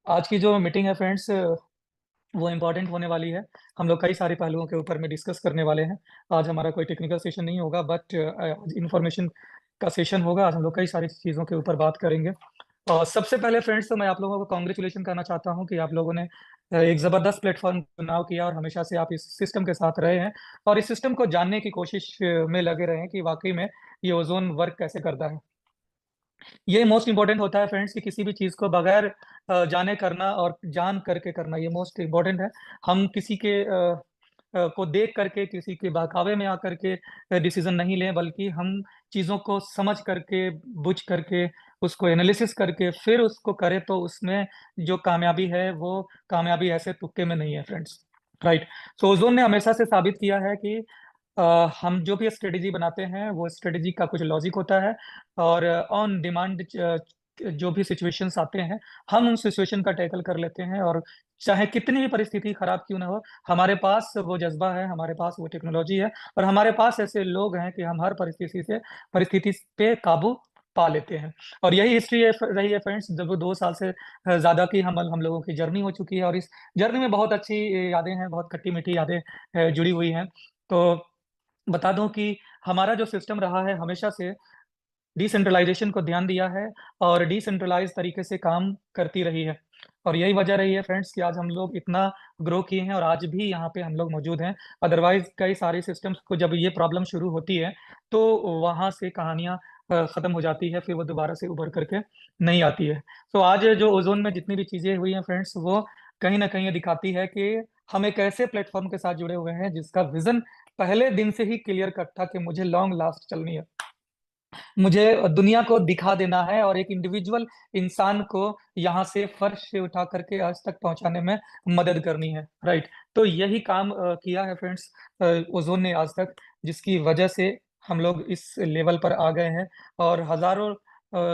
आज की जो मीटिंग है फ्रेंड्स, वो इम्पोर्टेंट होने वाली है। हम लोग कई सारे पहलुओं के ऊपर में डिस्कस करने वाले हैं। आज हमारा कोई टेक्निकल सेशन नहीं होगा, बट इन्फॉर्मेशन का सेशन होगा। आज हम लोग कई सारी चीज़ों के ऊपर बात करेंगे। और सबसे पहले फ्रेंड्स, तो मैं आप लोगों को कॉन्ग्रेचुलेशन करना चाहता हूँ कि आप लोगों ने एक ज़बरदस्त प्लेटफॉर्म चुनाव किया और हमेशा से आप इस सिस्टम के साथ रहे हैं और इस सिस्टम को जानने की कोशिश में लगे रहे हैं कि वाकई में ये ओजोन वर्क कैसे करता है। ये मोस्ट इम्पोर्टेंट होता है फ्रेंड्स कि किसी भी चीज़ को बगैर जाने करना और जान करके करना, ये मोस्ट इम्पोर्टेंट है। हम किसी के को देख करके, किसी के बहकावे में आकर के डिसीजन नहीं लें, बल्कि हम चीज़ों को समझ करके, बुझ करके, उसको एनालिसिस करके फिर उसको करें, तो उसमें जो कामयाबी है वो कामयाबी ऐसे तुक्के में नहीं है फ्रेंड्स। राइट। सो ओजोन ने हमेशा से साबित किया है कि हम जो भी स्ट्रेटेजी बनाते हैं, वो स्ट्रेटेजी का कुछ लॉजिक होता है और ऑन डिमांड जो भी सिचुएशंस आते हैं, हम उन सिचुएशन का टैकल कर लेते हैं और चाहे कितनी भी परिस्थिति खराब क्यों ना हो, हमारे पास वो जज़्बा है, हमारे पास वो टेक्नोलॉजी है और हमारे पास ऐसे लोग हैं कि हम हर परिस्थिति पे काबू पा लेते हैं। और यही हिस्ट्री है रही है फ्रेंड्स, जब 2 साल से ज़्यादा की हम लोगों की जर्नी हो चुकी है और इस जर्नी में बहुत अच्छी यादें हैं, बहुत खट्टी-मीठी यादें जुड़ी हुई हैं। तो बता दूं कि हमारा जो सिस्टम रहा है, हमेशा से डिसेंट्रलाइजेशन को ध्यान दिया है और डिसेंट्रलाइज तरीके से काम करती रही है। और यही वजह रही है फ्रेंड्स कि आज हम लोग इतना ग्रो किए हैं और आज भी यहाँ पे हम लोग मौजूद हैं। अदरवाइज कई सारे सिस्टम्स को जब ये प्रॉब्लम शुरू होती है, तो वहाँ से कहानियाँ खत्म हो जाती है, फिर वो दोबारा से उभर करके नहीं आती है। तो आज जो ओजोन में जितनी भी चीज़ें हुई हैं फ्रेंड्स, वो कहीं ना कहीं ये दिखाती है कि हम एक ऐसे प्लेटफॉर्म के साथ जुड़े हुए हैं जिसका विजन पहले दिन से ही क्लियर कट था कि मुझे लॉन्ग लास्ट चलनी है। मुझे दुनिया को दिखा देना है और एक इंडिविजुअल इंसान को यहाँ से फर्श से उठा करके आज तक पहुँचाने में मदद करनी है, राइट? तो यही काम किया है फ्रेंड्स ओज़ोन ने आज तक, जिसकी वजह से हम लोग इस लेवल पर आ गए हैं और हज़ारों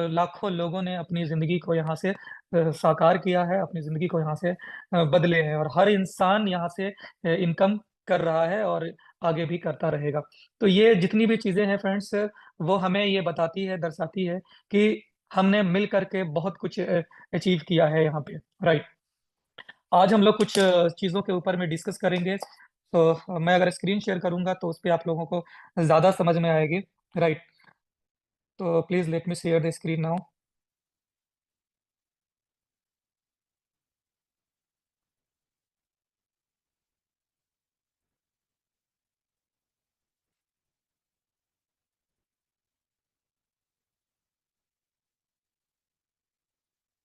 लाखों लोगों ने अपनी ज़िंदगी को यहाँ से साकार किया है, अपनी ज़िंदगी को यहाँ से बदले हैं और हर इंसान यहाँ से इनकम कर रहा है और आगे भी करता रहेगा। तो ये जितनी भी चीज़ें हैं फ्रेंड्स, वो हमें ये बताती है, दर्शाती है कि हमने मिल कर के बहुत कुछ अचीव किया है यहाँ पे, राइट। आज हम लोग कुछ चीज़ों के ऊपर में डिस्कस करेंगे। तो मैं अगर स्क्रीन शेयर करूँगा तो उसपे आप लोगों को ज़्यादा समझ में आएगी, राइट। तो please let me share the screen now.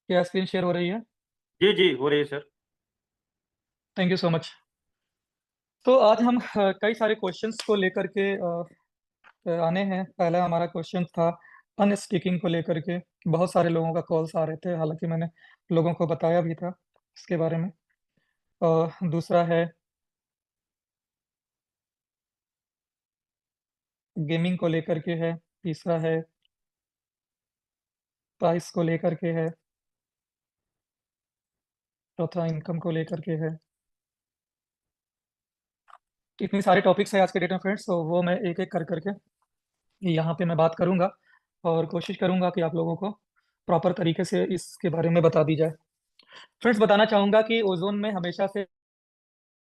क्या स्क्रीन शेयर हो रही है? जी, जी, हो रही है sir. Thank you so much. तो आज हम कई सारे क्वेश्चंस को लेकर के आने हैं। पहला हमारा क्वेश्चन था अनस्टिकिंग को लेकर के। बहुत सारे लोगों का कॉल्स आ रहे थे, हालाँकि मैंने लोगों को बताया भी था इसके बारे में। दूसरा है गेमिंग को लेकर के है, तीसरा है प्राइस को लेकर के है, चौथा इनकम को लेकर के है। इतने सारे टॉपिक्स हैं आज के डेट में फ्रेंड्स, तो वो मैं एक-एक कर कर के यहाँ पे मैं बात करूँगा और कोशिश करूँगा कि आप लोगों को प्रॉपर तरीके से इसके बारे में बता दी जाए। फ्रेंड्स, बताना चाहूँगा कि ओज़ोन में हमेशा से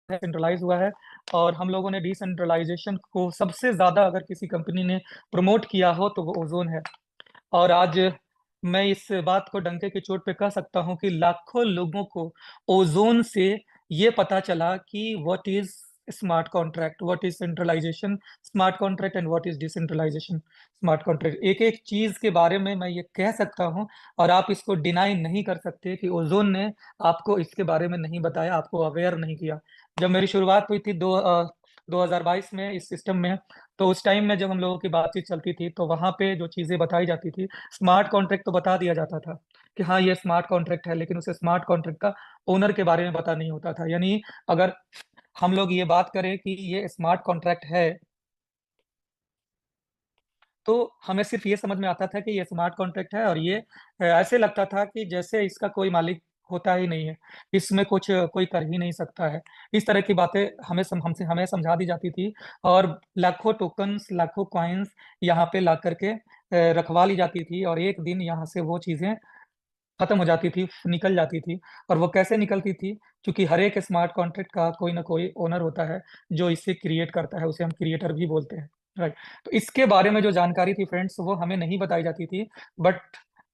सेंट्रलाइज़ हुआ है और हम लोगों ने डिसेंट्रलाइज़ेशन को सबसे ज़्यादा अगर किसी कंपनी ने प्रमोट किया हो, तो वो ओज़ोन है। और आज मैं इस बात को डंके की चोट पे कह सकता हूँ कि लाखों लोगों को ओज़ोन से ये पता चला कि what is smart contract, what is centralization smart contract and what is decentralization smart contract. एक-एक चीज़ के बारे में मैं ये कह सकता हूँ और आप इसको डिनाई नहीं कर सकते कि ओज़ोन ने आपको इसके बारे में नहीं बताया, आपको अवेयर नहीं किया। जब मेरी शुरुआत हुई थी 2022 में इस सिस्टम में, तो उस टाइम में जब हम लोगों की बातचीत चलती थी, तो वहाँ पे जो चीज़ें बताई जाती थी, स्मार्ट कॉन्ट्रैक्ट तो बता दिया जाता था कि हाँ, ये स्मार्ट कॉन्ट्रैक्ट है, लेकिन उसे स्मार्ट कॉन्ट्रैक्ट का ओनर के बारे में पता नहीं होता था। यानी अगर हम लोग ये बात करें कि ये स्मार्ट कॉन्ट्रैक्ट है, तो हमें सिर्फ़ ये समझ में आता था कि ये स्मार्ट कॉन्ट्रैक्ट है और ये ऐसे लगता था कि जैसे इसका कोई मालिक होता ही नहीं है, इसमें कुछ कोई कर ही नहीं सकता है। इस तरह की बातें हमें समझा दी जाती थी और लाखों टोकन्स, लाखों कॉइन्स यहाँ पे ला कर के रखवा ली जाती थी और एक दिन यहाँ से वो चीज़ें खत्म हो जाती थी, निकल जाती थी। और वो कैसे निकलती थी? क्योंकि हर एक स्मार्ट कॉन्ट्रैक्ट का कोई ना कोई ओनर होता है जो इसे क्रिएट करता है, उसे हम क्रिएटर भी बोलते हैं, राइट? तो इसके बारे में जो जानकारी थी फ्रेंड्स, वो हमें नहीं बताई जाती थी। बट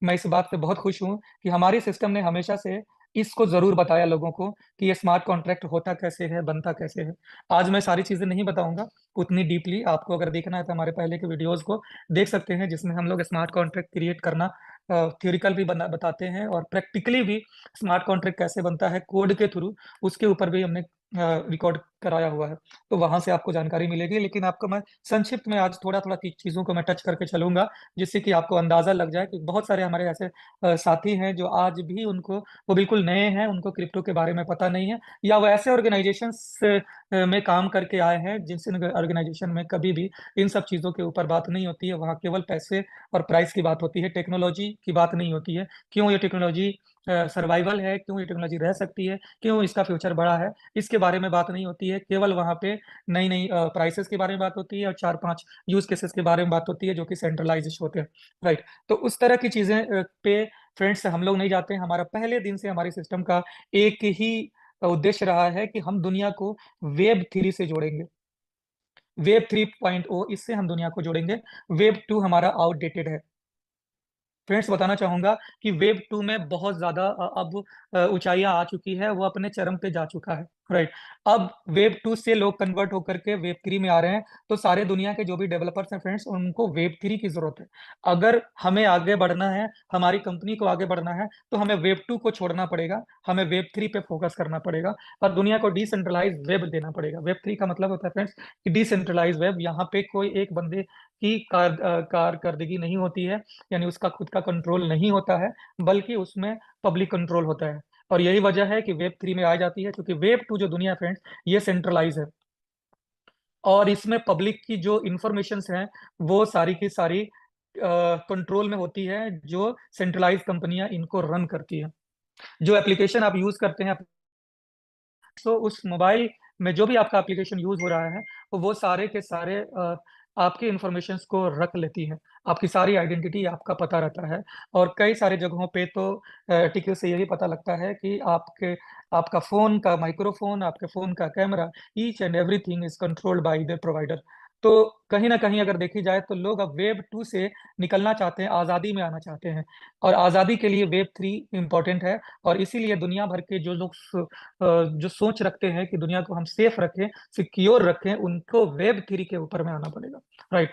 मैं इस बात पे बहुत खुश हूँ कि हमारी सिस्टम ने हमेशा से इसको जरूर बताया लोगों को कि ये स्मार्ट कॉन्ट्रैक्ट होता कैसे है, बनता कैसे है। आज मैं सारी चीजें नहीं बताऊंगा उतनी डीपली। आपको अगर देखना है तो हमारे पहले के वीडियोस को देख सकते हैं, जिसमें हम लोग स्मार्ट कॉन्ट्रैक्ट क्रिएट करना थ्योरिकल भी बताते हैं और प्रैक्टिकली भी स्मार्ट कॉन्ट्रैक्ट कैसे बनता है कोड के थ्रू, उसके ऊपर भी हमने रिकॉर्ड कराया हुआ है। तो वहां से आपको जानकारी मिलेगी। लेकिन आपको मैं संक्षिप्त में आज थोड़ा थोड़ा चीजों को मैं टच करके चलूंगा, जिससे कि आपको अंदाजा लग जाए कि बहुत सारे हमारे ऐसे साथी हैं जो आज भी उनको, वो बिल्कुल नए हैं, उनको क्रिप्टो के बारे में पता नहीं है, या वो ऐसे ऑर्गेनाइजेशन में काम करके आए हैं जिनसे ऑर्गेनाइजेशन में कभी भी इन सब चीज़ों के ऊपर बात नहीं होती है। वहाँ केवल पैसे और प्राइस की बात होती है, टेक्नोलॉजी की बात नहीं होती है। क्यों ये टेक्नोलॉजी सर्वाइवल है, क्यों ये टेक्नोलॉजी रह सकती है, क्यों इसका फ्यूचर बड़ा है, इसके बारे में बात नहीं होती है। केवल वहाँ पे नई नई प्राइसेस के बारे में बात होती है और 4-5 यूज केसेस के बारे में बात होती है जो कि सेंट्रलाइज होते हैं, राइट? तो उस तरह की चीज़ें पे फ्रेंड्स हम लोग नहीं जाते हैं। हमारा पहले दिन से हमारी सिस्टम का एक ही उद्देश्य रहा है कि हम दुनिया को वेब 3 से जोड़ेंगे। वेब 3.0, इससे हम दुनिया को जोड़ेंगे। वेब 2 हमारा आउटडेटेड है। फ्रेंड्स बताना चाहूंगा कि वेब 2 में बहुत ज्यादा अब ऊंचाइयां आ चुकी है, वो अपने चरम पे जा चुका है, राइट? अब वेब 2 से लोग कन्वर्ट होकर के वेब 3 में आ रहे हैं। तो सारे दुनिया के जो भी डेवलपर्स हैं फ्रेंड्स, उनको वेब 3 की जरूरत है। अगर हमें आगे बढ़ना है, हमारी कंपनी को आगे बढ़ना है, तो हमें वेब 2 को छोड़ना पड़ेगा, हमें वेब 3 पे फोकस करना पड़ेगा और दुनिया को डिसेंट्रलाइज वेब देना पड़ेगा। वेब 3 का मतलब होता है फ्रेंड्स कि डिसेंट्रलाइज वेब। यहाँ पे कोई एक बंदे की कारकर्दगी नहीं होती है, यानी उसका खुद का कंट्रोल नहीं होता है, बल्कि उसमें पब्लिक कंट्रोल होता है। और यही वजह है कि वेब 3 में आ जाती है, क्योंकि वेब 2 जो दुनिया फ्रेंड्स, ये सेंट्रलाइज है। और इसमें पब्लिक की जो इंफॉर्मेशन हैं, वो सारी की सारी कंट्रोल में होती है, जो सेंट्रलाइज कंपनियां इनको रन करती है। जो एप्लीकेशन आप यूज करते हैं, तो उस मोबाइल में जो भी आपका एप्लीकेशन यूज हो रहा है, तो वो सारे के सारे आपके इंफॉर्मेशंस को रख लेती है। आपकी सारी आइडेंटिटी, आपका पता रहता है। और कई सारे जगहों पे तो टिकल से ये भी पता लगता है कि आपका फोन का माइक्रोफोन, आपके फोन का camera, each and everything is controlled by the provider. तो कहीं ना कहीं अगर देखी जाए तो लोग अब वेब 2 से निकलना चाहते हैं, आज़ादी में आना चाहते हैं। और आज़ादी के लिए वेब 3 इम्पोर्टेंट है। और इसीलिए दुनिया भर के जो लोग जो सोच रखते हैं कि दुनिया को हम सेफ रखें, सिक्योर रखें, उनको वेब 3 के ऊपर में आना पड़ेगा, राइट?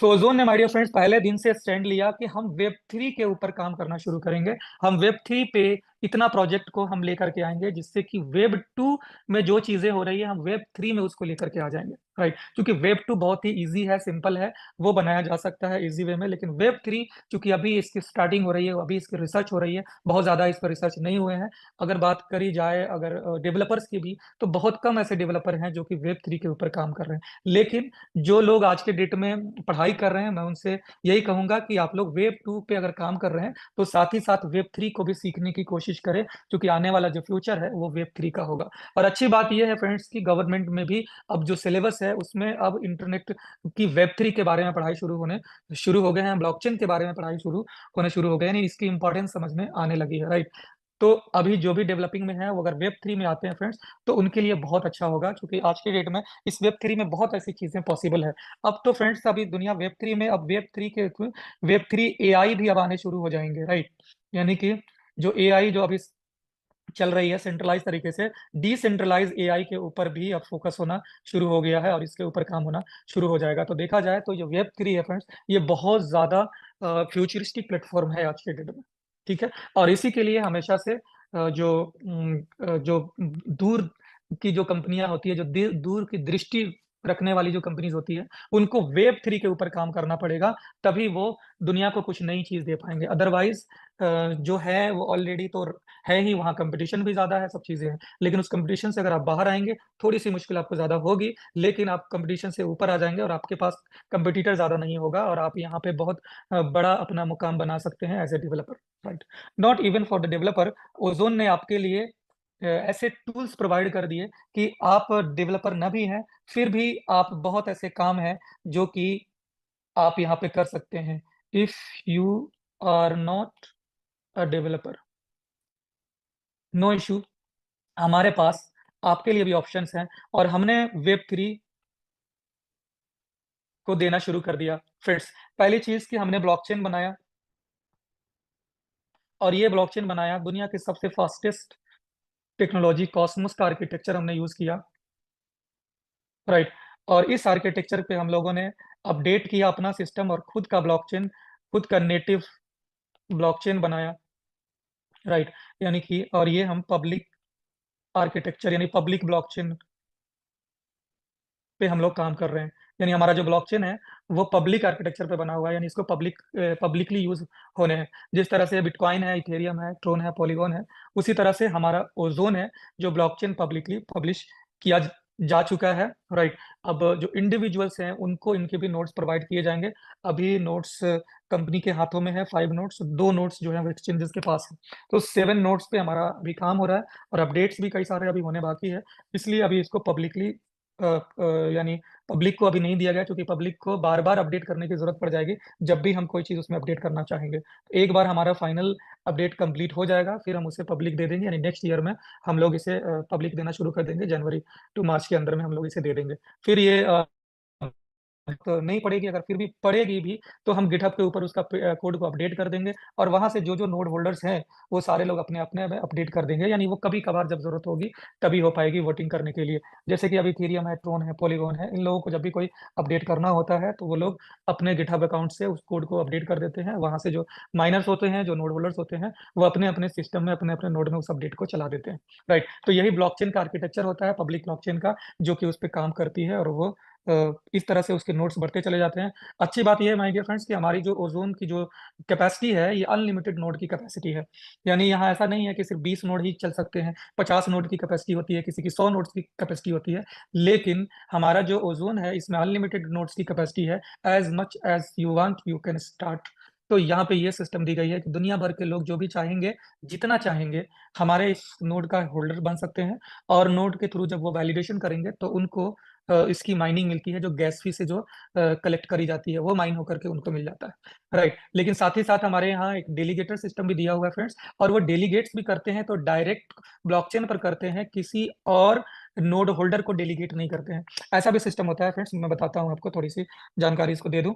तो ओजोन ने, माय डियर फ्रेंड्स, पहले दिन से स्टैंड लिया कि हम वेब 3 के ऊपर काम करना शुरू करेंगे। हम वेब 3 पे इतना प्रोजेक्ट को हम लेकर के आएंगे जिससे कि वेब 2 में जो चीजें हो रही है, हम वेब 3 में उसको लेकर के आ जाएंगे, राइट? क्योंकि वेब 2 बहुत ही इजी है, सिंपल है, वो बनाया जा सकता है इजी वे में। लेकिन वेब 3 चूंकि अभी इसकी स्टार्टिंग हो रही है, अभी इसकी रिसर्च हो रही है, बहुत ज्यादा इस पर रिसर्च नहीं हुए हैं। अगर बात करी जाए अगर डेवलपर्स की भी, तो बहुत कम ऐसे डेवलपर हैं जो कि वेब 3 के ऊपर काम कर रहे हैं। लेकिन जो लोग आज के डेट में पढ़ाई कर रहे हैं, मैं उनसे यही कहूंगा कि आप लोग वेब 2 पे अगर काम कर रहे हैं, तो साथ ही साथ वेब 3 को भी सीखने की कोशिश करें, क्योंकि आने वाला जो फ्यूचर है वो वेब 3 का होगा। और अच्छी बात यह है फ्रेंड्स कि गवर्नमेंट में भी अब जो सिलेबस है, उसमें अब इंटरनेट की वेब 3 के बारे में पढ़ाई शुरू हो गए हैं, ब्लॉकचेन के बारे में पढ़ाई शुरू हो गए, यानी इसकी इंपॉर्टेंस समझ में आने लगी है, राइट? तो अभी जो भी डेवलपिंग में है, वो अगर वेब 3 में आते हैं फ्रेंड्स, तो उनके लिए बहुत अच्छा होगा, क्योंकि आज के डेट में इस वेब 3 में बहुत ऐसी चीजें पॉसिबल है। अब तो फ्रेंड्स अभी दुनिया वेब 3 में, अब वेब 3 के थ्रू वेब 3 एआई भी अब आने शुरू हो जाएंगे, राइट? यानी कि जो एआई जो अभी चल रही है सेंट्रलाइज तरीके से, डिसेंट्रलाइज एआई के ऊपर भी अब फोकस होना शुरू हो गया है और इसके ऊपर काम होना शुरू हो जाएगा। तो देखा जाए तो ये वेब 3 है फ्रेंड्स, ये बहुत ज्यादा फ्यूचरिस्टिक प्लेटफॉर्म है आज के डेट में, ठीक है? और इसी के लिए हमेशा से जो दूर की जो कंपनियां होती है, जो दूर की दृष्टि रखने वाली जो कंपनीज होती है, उनको वेब 3 के ऊपर काम करना पड़ेगा, तभी वो दुनिया को कुछ नई चीज दे पाएंगे। अदरवाइज जो है वो ऑलरेडी तो है ही, वहाँ कंपटीशन भी ज्यादा है, सब चीजें हैं। लेकिन उस कंपटीशन से अगर आप बाहर आएंगे, थोड़ी सी मुश्किल आपको ज्यादा होगी, लेकिन आप कंपटीशन से ऊपर आ जाएंगे और आपके पास कंपटीटर ज्यादा नहीं होगा, और आप यहाँ पे बहुत बड़ा अपना मुकाम बना सकते हैं as a developer, right? Not even for the developer, Ozone ने आपके लिए ऐसे टूल्स प्रोवाइड कर दिए कि आप डेवलपर न भी हैं, फिर भी आप बहुत ऐसे काम हैं जो कि आप यहाँ पे कर सकते हैं, if you are not a developer. No issue. हमारे पास आपके लिए भी ऑप्शंस हैं और हमने वेब 3 को देना शुरू कर दिया। फ्रेंड्स, पहली चीज कि हमने ब्लॉकचेन बनाया, और ये ब्लॉकचेन बनाया दुनिया के सबसे फास्टेस्ट टेक्नोलॉजी कॉस्मोस का आर्किटेक्चर हमने यूज किया, राइट। और इस आर्किटेक्चर पे हम लोगों ने अपडेट किया अपना सिस्टम और खुद का ब्लॉकचेन, खुद का नेटिव ब्लॉकचेन बनाया, राइट। यानी कि और ये हम पब्लिक आर्किटेक्चर यानी पब्लिक ब्लॉकचेन पे हम लोग काम कर रहे हैं। यानी हमारा जो ब्लॉकचेन है वो पब्लिक आर्किटेक्चर पे बना हुआ है, यानी इसको पब्लिकली यूज होने हैं। जिस तरह से बिटकॉइन है, इथेरियम है, ट्रोन है, पॉलीगॉन है, उसी तरह से हमारा ओजोन है जो ब्लॉकचेन पब्लिकली पब्लिश किया जा चुका है, राइट। अब जो इंडिविजुअल्स हैं उनको इनके भी नोट्स प्रोवाइड किए जाएंगे। अभी नोट्स कंपनी के हाथों में है 5 नोट्स, 2 नोट्स जो है वो एक्सचेंजेस के पास है। तो 7 नोट्स पे हमारा अभी काम हो रहा है और अपडेट्स भी कई सारे अभी होने बाकी है। इसलिए अभी इसको पब्लिकली यानी पब्लिक को अभी नहीं दिया गया, क्योंकि पब्लिक को बार बार अपडेट करने की जरूरत पड़ जाएगी जब भी हम कोई चीज़ उसमें अपडेट करना चाहेंगे। तो एक बार हमारा फाइनल अपडेट कंप्लीट हो जाएगा फिर हम उसे पब्लिक दे देंगे, यानी नेक्स्ट ईयर में हम लोग इसे पब्लिक देना शुरू कर देंगे। जनवरी टू मार्च के अंदर में हम लोग इसे दे देंगे। फिर ये तो नहीं पड़ेगी, अगर फिर भी पड़ेगी भी तो हम गिटहब के ऊपर उसका कोड को अपडेट कर देंगे और वहां से जो जो नोड होल्डर्स हैं वो सारे लोग अपने अपने में अपडेट कर देंगे। यानी वो कभी कभार जब जरूरत होगी तभी हो पाएगी वोटिंग करने के लिए। जैसे कि अभी इथेरियम है, ट्रोन है, पॉलीगॉन है, इन लोगों को जब भी कोई अपडेट करना होता है तो वो लोग अपने गिटहब अकाउंट से उस कोड को अपडेट कर देते हैं। वहां से जो माइनर्स होते हैं, जो नोड होल्डर्स होते हैं, वो अपने अपने सिस्टम में अपने अपने नोड में उस अपडेट को चला देते हैं, राइट। तो यही ब्लॉकचेन का आर्किटेक्चर होता है, पब्लिक ब्लॉकचेन का, जो कि उस पर काम करती है और वो इस तरह से उसके नोट्स बढ़ते चले जाते हैं। अच्छी बात यह है माय डियर फ्रेंड्स कि हमारी जो ओजोन की जो कैपेसिटी है ये अनलिमिटेड नोड की कैपेसिटी है। यानी यहाँ ऐसा नहीं है कि सिर्फ 20 नोड ही चल सकते हैं, 50 नोड की कैपेसिटी होती है, किसी की 100 नोड्स की कैपेसिटी होती है। लेकिन हमारा जो ओजोन है इसमें अनलिमिटेड नोड्स की कैपेसिटी है। As much as you want you can start. तो यहाँ पे ये सिस्टम दी गई है कि दुनिया भर के लोग जो भी चाहेंगे, जितना चाहेंगे, हमारे इस नोड का होल्डर बन सकते हैं। और नोड के थ्रू जब वो वैलिडेशन करेंगे तो उनको इसकी माइनिंग मिलती है, जो गैस फी से जो कलेक्ट करी जाती है वो माइन होकर के उनको मिल जाता है, राइट। लेकिन साथ ही साथ हमारे यहाँ एक डेलीगेटर सिस्टम भी दिया हुआ है फ्रेंड्स, और वो डेलीगेट्स भी करते हैं तो डायरेक्ट ब्लॉकचेन पर करते हैं, किसी और नोड होल्डर को डेलीगेट नहीं करते हैं। ऐसा भी सिस्टम होता है फ्रेंड्स, मैं बताता हूँ आपको, थोड़ी सी जानकारी इसको दे दूं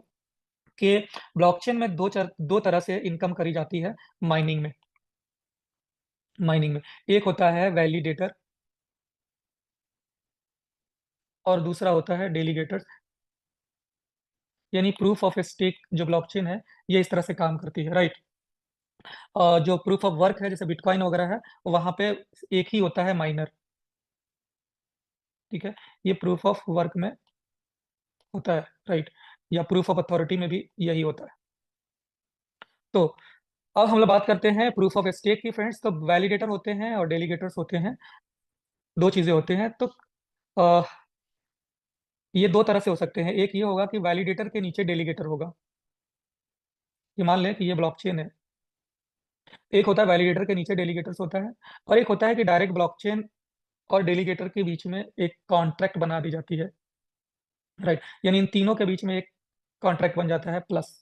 कि ब्लॉकचेन में दो तरह से इनकम करी जाती है माइनिंग में। माइनिंग में एक होता है वैलिडेटर और दूसरा होता है डेलीगेटर। यानी प्रूफ ऑफ स्टेक जो ब्लॉकचेन है ये इस तरह से काम करती है, राइट। जो प्रूफ ऑफ वर्क है जैसे बिटकॉइन वगैरह है, वहां पे एक ही होता है माइनर, ठीक है। ये प्रूफ ऑफ वर्क में होता है, राइट। या प्रूफ ऑफ अथॉरिटी में भी यही होता है। तो अब हम लोग बात करते हैं प्रूफ ऑफ स्टेक की फ्रेंड्स। तो वैलिडेटर होते हैं और डेलीगेटर्स होते हैं, दो चीजें होते हैं। तो अ, ये दो तरह से हो सकते हैं। एक ये होगा कि वैलिडेटर के नीचे डेलीगेटर होगा। ये मान लें कि ये ब्लॉकचेन है, एक होता है वैलिडेटर के नीचे डेलीगेटर्स होता है, और एक होता है कि डायरेक्ट ब्लॉकचेन और डेलीगेटर के बीच में एक कॉन्ट्रैक्ट बना दी जाती है, राइट। यानी इन तीनों के बीच में एक कॉन्ट्रैक्ट बन जाता है, प्लस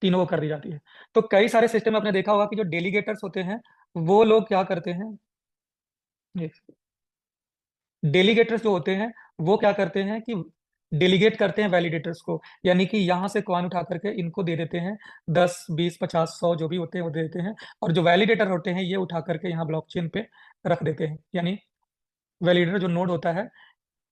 तीनों को कर दी जाती है। तो कई सारे सिस्टम में आपने देखा होगा कि जो डेलीगेटर्स होते हैं वो लोग क्या करते हैं, डेलीगेटर्स जो होते हैं वो क्या करते हैं कि डेलीगेट करते हैं वैलिडेटर्स को। यानी कि यहाँ से कॉइन उठा करके इनको दे देते हैं, 10, 20, 50, 100 जो भी होते हैं वो दे देते हैं, और जो वैलिडेटर होते हैं ये उठा करके यहाँ ब्लॉकचेन पे रख देते हैं। यानी वैलिडेटर जो नोड होता है,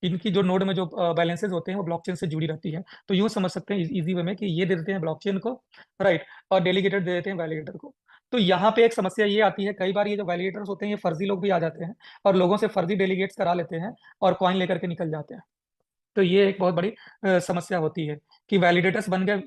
इनकी जो नोड में जो बैलेंसेस होते हैं वो ब्लॉकचेन से जुड़ी रहती है। तो यूँ समझ सकते हैं इजी वे में कि ये दे देते हैं ब्लॉकचेन को, राइट, और डेलीगेटर दे देते हैं वैलिडेटर को। तो यहाँ पे एक समस्या ये आती है, कई बार ये जो वैलिडेटर्स होते हैं ये फर्जी लोग भी आ जाते हैं और लोगों से फर्जी डेलीगेट्स करा लेते हैं और कॉइन लेकर के निकल जाते हैं। तो ये एक बहुत बड़ी समस्या होती है कि वैलिडेटर्स बन गए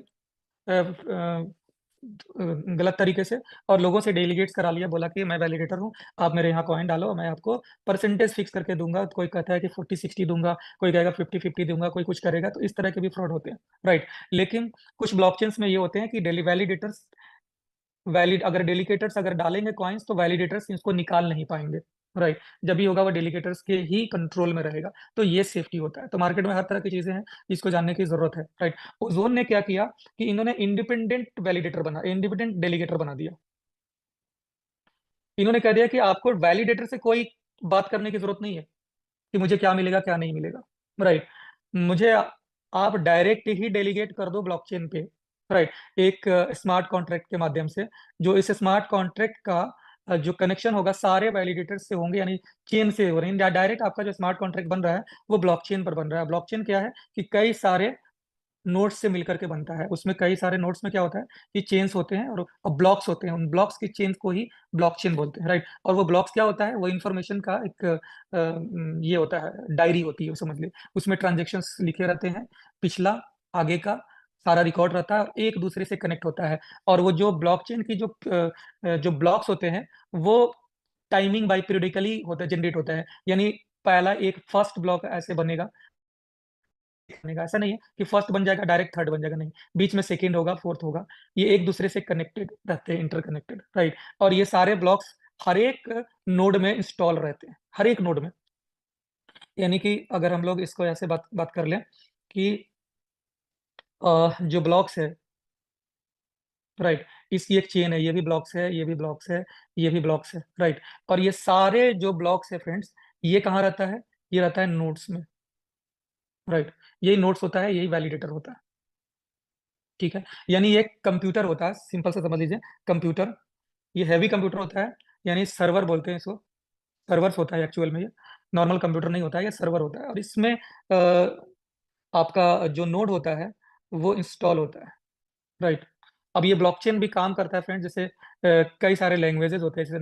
गलत तरीके से, और लोगों से डेलीगेट्स करा लिया, बोला कि मैं वैलिडेटर हूँ, आप मेरे यहाँ कॉइन डालो, मैं आपको परसेंटेज फिक्स करके दूंगा। कोई कहता है कि 40-60 दूंगा, कोई कहेगा 50-50 दूंगा, कोई कुछ करेगा। तो इस तरह के भी फ्रॉड होते हैं, राइट। लेकिन कुछ ब्लॉकचेन्स में ये होते हैं कि डेली वैलिडेटर्स वैलिड अगर डेलीगेटर्स अगर डालेंगे कॉइन्स तो वैलिडेटर्स इसको निकाल नहीं पाएंगे, राइट। जब भी होगा वो डेलीगेटर्स के ही कंट्रोल में रहेगा। तो ये सेफ्टी होता है। तो मार्केट में हर तरह की चीजें हैं, इसको जानने की जरूरत है, राइट। ओजोन ने क्या किया कि इन्होंने इंडिपेंडेंट डेलीगेटर बना दिया। इन्होंने कह दिया कि आपको वैलिडेटर से कोई बात करने की जरूरत नहीं है कि मुझे क्या मिलेगा क्या नहीं मिलेगा। राइट। मुझे आप डायरेक्ट ही डेलीगेट कर दो ब्लॉकचेन पे। राइट। एक स्मार्ट कॉन्ट्रैक्ट के माध्यम से, जो इस स्मार्ट कॉन्ट्रैक्ट का जो कनेक्शन होगा सारे वैलिडेटर से होंगे, यानी चेन से हो रहे हैं। डायरेक्ट आपका जो स्मार्ट कॉन्ट्रैक्ट बन रहा है वो ब्लॉकचेन पर बन रहा है। ब्लॉकचेन क्या है कि कई सारे नोड्स से मिलकर के बनता है। उसमें कई सारे नोड्स में क्या होता है कि चेन्स होते हैं और ब्लॉक्स होते हैं। उन ब्लॉक्स की चेन्स को ही ब्लॉकचेन बोलते हैं। राइट। और वो ब्लॉक्स क्या होता है, वो इन्फॉर्मेशन का एक ये होता है, डायरी होती है, समझ ले। उसमें ट्रांजेक्शन्स लिखे रहते हैं, पिछला आगे का सारा रिकॉर्ड रहता है और एक दूसरे से कनेक्ट होता है। और वो जो ब्लॉकचेन की जो ब्लॉक्स होते हैं वो टाइमिंग बाई पीरियडिकली होता है, जनरेट होता है। यानी पहला एक फर्स्ट ब्लॉक ऐसे बनेगा, बनेगा, ऐसा नहीं है कि फर्स्ट बन जाएगा डायरेक्ट थर्ड बन जाएगा, नहीं। बीच में सेकंड होगा, फोर्थ होगा। ये एक दूसरे से कनेक्टेड रहते हैं, इंटरकनेक्टेड। राइट। और ये सारे ब्लॉक्स हर एक नोड में इंस्टॉल रहते हैं, हर एक नोड में। यानी कि अगर हम लोग इसको ऐसे बात बात कर लें कि जो ब्लॉक्स है, राइट, इसकी एक चेन है, ये भी ब्लॉक्स है, ये भी ब्लॉक्स है, ये भी ब्लॉक्स है। राइट। और ये सारे जो ब्लॉक्स है फ्रेंड्स, ये कहाँ रहता है, ये रहता है नोड्स में। राइट। यही नोड्स होता है, यही वैलिडेटर होता है। ठीक है। यानी एक कंप्यूटर होता है, सिंपल से समझ लीजिए, कंप्यूटर, ये हैवी कंप्यूटर होता है, यानी सर्वर बोलते हैं इसको। सर्वर्स होता है एक्चुअल में, ये नॉर्मल कंप्यूटर नहीं होता है, ये सर्वर होता है। और इसमें आपका जो नोड होता है वो इंस्टॉल होता है। राइट। अब ये ब्लॉकचेन भी काम करता है फ्रेंड, जैसे कई सारे लैंग्वेजेस होते हैं, जैसे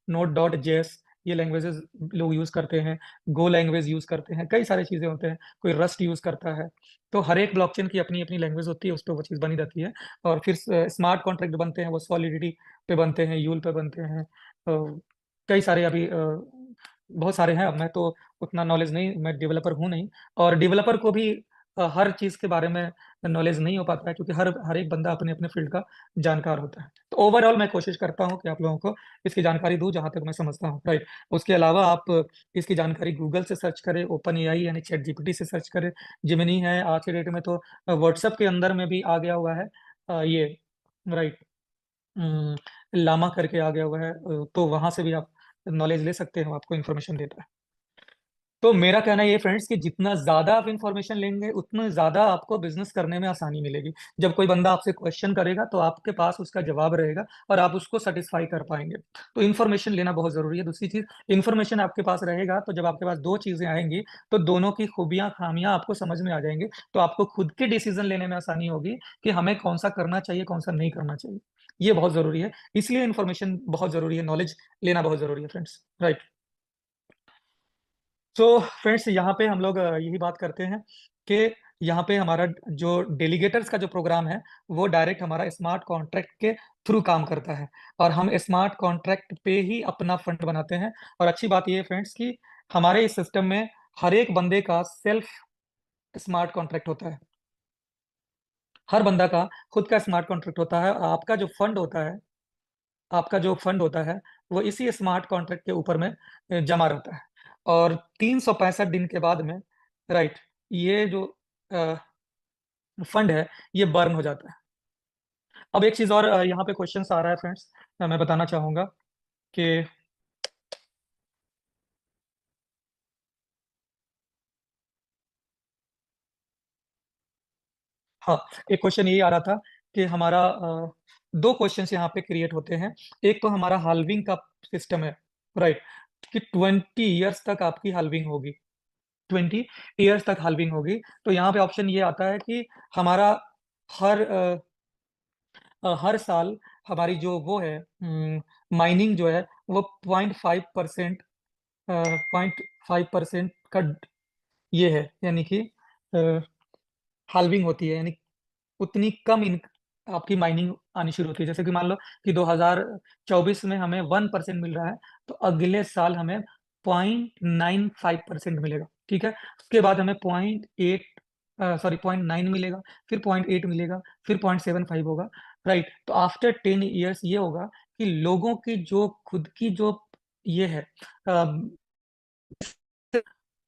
नोड डॉट जेएस, ये लैंग्वेजेस लोग यूज करते हैं। गो लैंग्वेज यूज करते हैं, कई सारे चीजें होते हैं, कोई रस्ट यूज करता है। तो हर एक ब्लॉकचेन की अपनी अपनी लैंग्वेज होती है, उस पर वो चीज बनी रहती है। और फिर स्मार्ट कॉन्ट्रैक्ट बनते हैं, वो सॉलिडिटी पे बनते हैं, यूल पे बनते हैं। कई सारे अभी बहुत सारे हैं। अब मैं तो उतना नॉलेज नहीं, मैं डेवलपर हूँ नहीं। और डेवलपर को भी हर चीज के बारे में नॉलेज नहीं हो पाता है, क्योंकि हर हर एक बंदा अपने अपने फील्ड का जानकार होता है। तो ओवरऑल मैं कोशिश करता हूँ कि आप लोगों को इसकी जानकारी दूं जहां तक मैं समझता हूँ। राइट। उसके अलावा आप इसकी जानकारी गूगल से सर्च करें, ओपन एआई यानी चैट जीपीटी से सर्च करें, जिमिनी है आज के डेट में, तो व्हाट्सएप के अंदर में भी आ गया हुआ है ये। राइट। लामा करके आ गया हुआ है, तो वहां से भी आप नॉलेज ले सकते हो, आपको इन्फॉर्मेशन देता है। तो मेरा कहना ये फ्रेंड्स कि जितना ज्यादा आप इंफॉर्मेशन लेंगे उतना ज्यादा आपको बिजनेस करने में आसानी मिलेगी। जब कोई बंदा आपसे क्वेश्चन करेगा तो आपके पास उसका जवाब रहेगा और आप उसको सेटिस्फाई कर पाएंगे। तो इन्फॉर्मेशन लेना बहुत जरूरी है। दूसरी चीज, इन्फॉर्मेशन आपके पास रहेगा तो जब आपके पास दो चीजें आएंगी तो दोनों की खूबियां खामियां आपको समझ में आ जाएंगे। तो आपको खुद के डिसीजन लेने में आसानी होगी कि हमें कौन सा करना चाहिए, कौन सा नहीं करना चाहिए। ये बहुत जरूरी है, इसलिए इन्फॉर्मेशन बहुत जरूरी है, नॉलेज लेना बहुत जरूरी है फ्रेंड्स। राइट। तो फ्रेंड्स यहाँ पे हम लोग यही बात करते हैं कि यहाँ पे हमारा जो डेलीगेटर्स का जो प्रोग्राम है वो डायरेक्ट हमारा स्मार्ट कॉन्ट्रैक्ट के थ्रू काम करता है। और हम स्मार्ट कॉन्ट्रैक्ट पे ही अपना फंड बनाते हैं। और अच्छी बात ये है फ्रेंड्स कि हमारे इस सिस्टम में हर एक बंदे का सेल्फ स्मार्ट कॉन्ट्रैक्ट होता है। हर बंदा का खुद का स्मार्ट कॉन्ट्रैक्ट होता है। और आपका जो फंड होता है वो इसी स्मार्ट कॉन्ट्रैक्ट के ऊपर में जमा रहता है। और 365 दिन के बाद में, राइट, ये जो फंड है ये बर्न हो जाता है। अब एक चीज और यहाँ पे क्वेश्चन आ रहा है फ्रेंड्स, मैं बताना चाहूंगा कि हाँ, एक क्वेश्चन यही आ रहा था कि हमारा दो क्वेश्चंस यहाँ पे क्रिएट होते हैं। एक तो हमारा हाल्विंग का सिस्टम है, राइट, कि 20 ईयर्स तक आपकी हाल्विंग होगी, 20 ईयर्स तक हाल्विंग होगी। तो यहाँ पे ऑप्शन ये आता है कि हमारा हर हर साल हमारी जो वो है माइनिंग जो है वो 0.5%, 0.5% का ये है, यानी कि हाल्विंग होती है। यानी उतनी कम इन आपकी माइनिंग आनी शुरू होती है। जैसे कि मान लो कि 2024 में हमें 1% मिल रहा है, तो अगले साल हमें 0.95% मिलेगा। ठीक है। उसके बाद हमें 0.9 मिलेगा, फिर 0.8 मिलेगा, फिर 0.75 होगा। राइट। तो आफ्टर 10 ईयर्स ये होगा कि लोगों की जो खुद की जो ये है,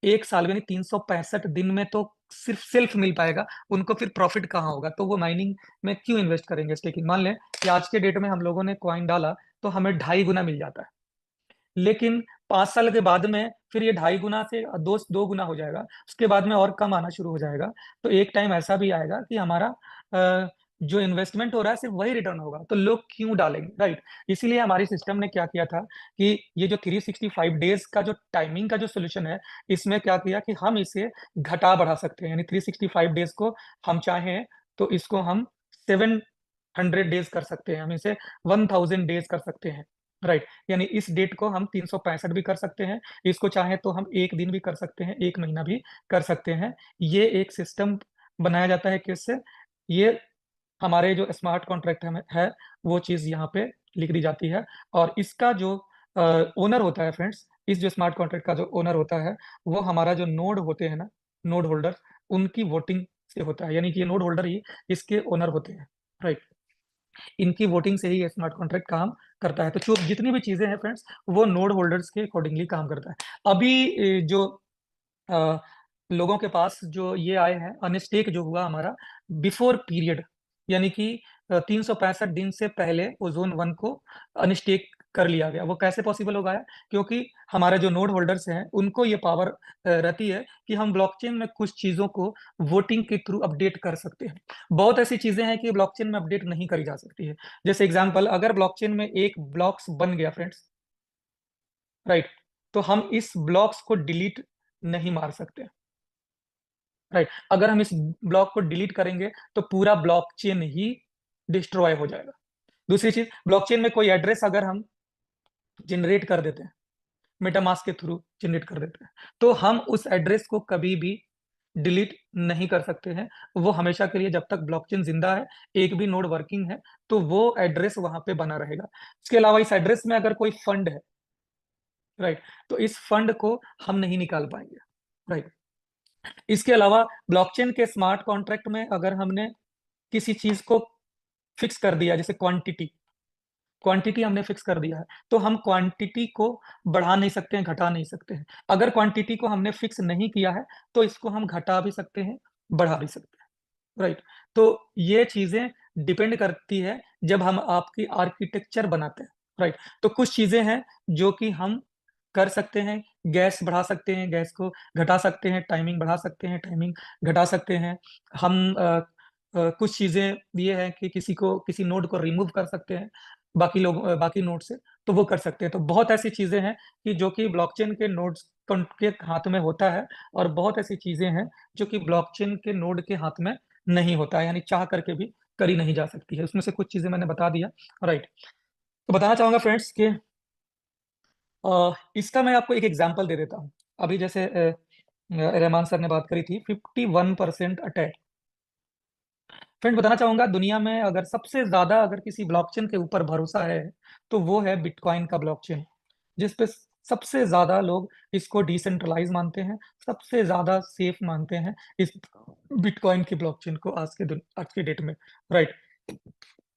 एक साल में, यानी 365 दिन में तो सिर्फ सेल्फ मिल पाएगा, उनको फिर प्रॉफिट कहाँ होगा। तो वो माइनिंग में क्यों इन्वेस्ट करेंगे, स्टेकिंग। मान लें कि आज के डेट में हम लोगों ने कॉइन डाला तो हमें 2.5 गुना मिल जाता है। लेकिन 5 साल के बाद में फिर ये 2.5 गुना से 2 गुना हो जाएगा, उसके बाद में और कम आना शुरू हो जाएगा। तो एक टाइम ऐसा भी आएगा कि हमारा जो इन्वेस्टमेंट हो रहा है सिर्फ वही रिटर्न होगा, तो लोग क्यों डालेंगे, राइट। इसीलिए हमारी सिस्टम ने क्या किया था कि ये जो 365 डेज का जो टाइमिंग का जो सोल्यूशन है, इसमें क्या किया कि हम इसे घटा बढ़ा सकते हैं। यानी 365 डेज को हम चाहें तो इसको हम 700 डेज कर सकते हैं, हम इसे 1000 डेज कर सकते हैं, राइट। यानी इस डेट को हम 365 भी कर सकते हैं, इसको चाहे तो हम 1 दिन भी कर सकते हैं, 1 महीना भी कर सकते हैं। ये एक सिस्टम बनाया जाता है किससे, ये हमारे जो स्मार्ट कॉन्ट्रैक्ट है वो चीज यहाँ पे लिख दी जाती है। और इसका जो ओनर होता है फ्रेंड्स, इस जो स्मार्ट कॉन्ट्रैक्ट का जो ओनर होता है वो हमारा जो नोड होते हैं ना, नोड होल्डर, उनकी वोटिंग से होता है। यानी कि ये नोड होल्डर ही इसके ओनर होते हैं, राइट। इनकी वोटिंग से ही ये स्मार्ट कॉन्ट्रैक्ट काम करता है। तो जो जितनी भी चीजें हैं फ्रेंड्स, वो नोड होल्डर्स के अकॉर्डिंगली काम करता है। अभी जो लोगों के पास जो ये आए हैं अनस्टेक जो हुआ हमारा बिफोर पीरियड, यानी कि 365 दिन से पहले ओजोन 1 को अनस्टेक कर लिया गया। वो कैसे पॉसिबल हो गया, क्योंकि हमारे जो नोड होल्डर्स हैं उनको ये पावर रहती है कि हम ब्लॉकचेन में कुछ चीजों को वोटिंग के थ्रू अपडेट कर सकते हैं। बहुत ऐसी चीजें हैं कि ब्लॉकचेन में अपडेट नहीं करी जा सकती है। जैसे एग्जांपल, अगर ब्लॉकचेन में एक ब्लॉक्स बन गया फ्रेंड्स, राइट, तो हम इस ब्लॉक्स को डिलीट नहीं मार सकते, राइट। अगर हम इस ब्लॉक को डिलीट करेंगे तो पूरा ब्लॉकचेन ही डिस्ट्रॉय हो जाएगा। दूसरी चीज, ब्लॉकचेन में कोई एड्रेस अगर हम जनरेट कर देते हैं, मेटामास्क के थ्रू जनरेट कर देते हैं, तो हम उस एड्रेस को कभी भी डिलीट नहीं कर सकते हैं। वो हमेशा के लिए, जब तक ब्लॉकचेन जिंदा है, एक भी नोड वर्किंग है, तो वो एड्रेस वहां पे बना रहेगा। इसके अलावा इस एड्रेस में अगर कोई फंड है, राइट, तो इस फंड को हम नहीं निकाल पाएंगे, राइट। इसके अलावा ब्लॉकचेन के स्मार्ट कॉन्ट्रैक्ट में अगर हमने किसी चीज को फिक्स कर दिया, जैसे क्वांटिटी, क्वांटिटी हमने फिक्स कर दिया है, तो हम क्वांटिटी को बढ़ा नहीं सकते हैं, घटा नहीं सकते हैं। अगर क्वांटिटी को हमने फिक्स नहीं किया है तो इसको हम घटा भी सकते हैं, बढ़ा भी सकते हैं, राइट। तो ये चीजें डिपेंड करती है जब हम आपकी आर्किटेक्चर बनाते हैं, राइट। तो कुछ चीजें हैं जो कि हम कर सकते हैं, गैस बढ़ा सकते हैं, गैस को घटा सकते हैं, टाइमिंग बढ़ा सकते हैं, टाइमिंग घटा सकते हैं। हम कुछ चीजें ये है कि किसी नोड को रिमूव कर सकते हैं बाकी लोग बाकी नोड से, तो वो कर सकते हैं। तो बहुत ऐसी चीजें हैं कि जो कि ब्लॉकचेन के नोड्स के हाथ में होता है, और बहुत ऐसी चीजें हैं जो कि ब्लॉकचेन के नोड के हाथ में नहीं होता है, यानी चाह करके भी करी नहीं जा सकती है। उसमें से कुछ चीजें मैंने बता दिया, राइट। तो बताना चाहूंगा फ्रेंड्स कि इसका मैं आपको एक एग्जांपल दे देता हूँ। अभी जैसे रहमान सर ने बात करी थी 51% अटैक। फ्रेंड, बताना चाहूंगा, दुनिया में अगर सबसे ज्यादा अगर किसी ब्लॉकचेन के ऊपर भरोसा है तो वो है बिटकॉइन का ब्लॉकचेन, जिसपे सबसे ज्यादा लोग इसको डिसेंट्रलाइज मानते हैं, सबसे ज्यादा सेफ मानते हैं इस बिटकॉइन की ब्लॉकचेन को आज के डेट में, राइट।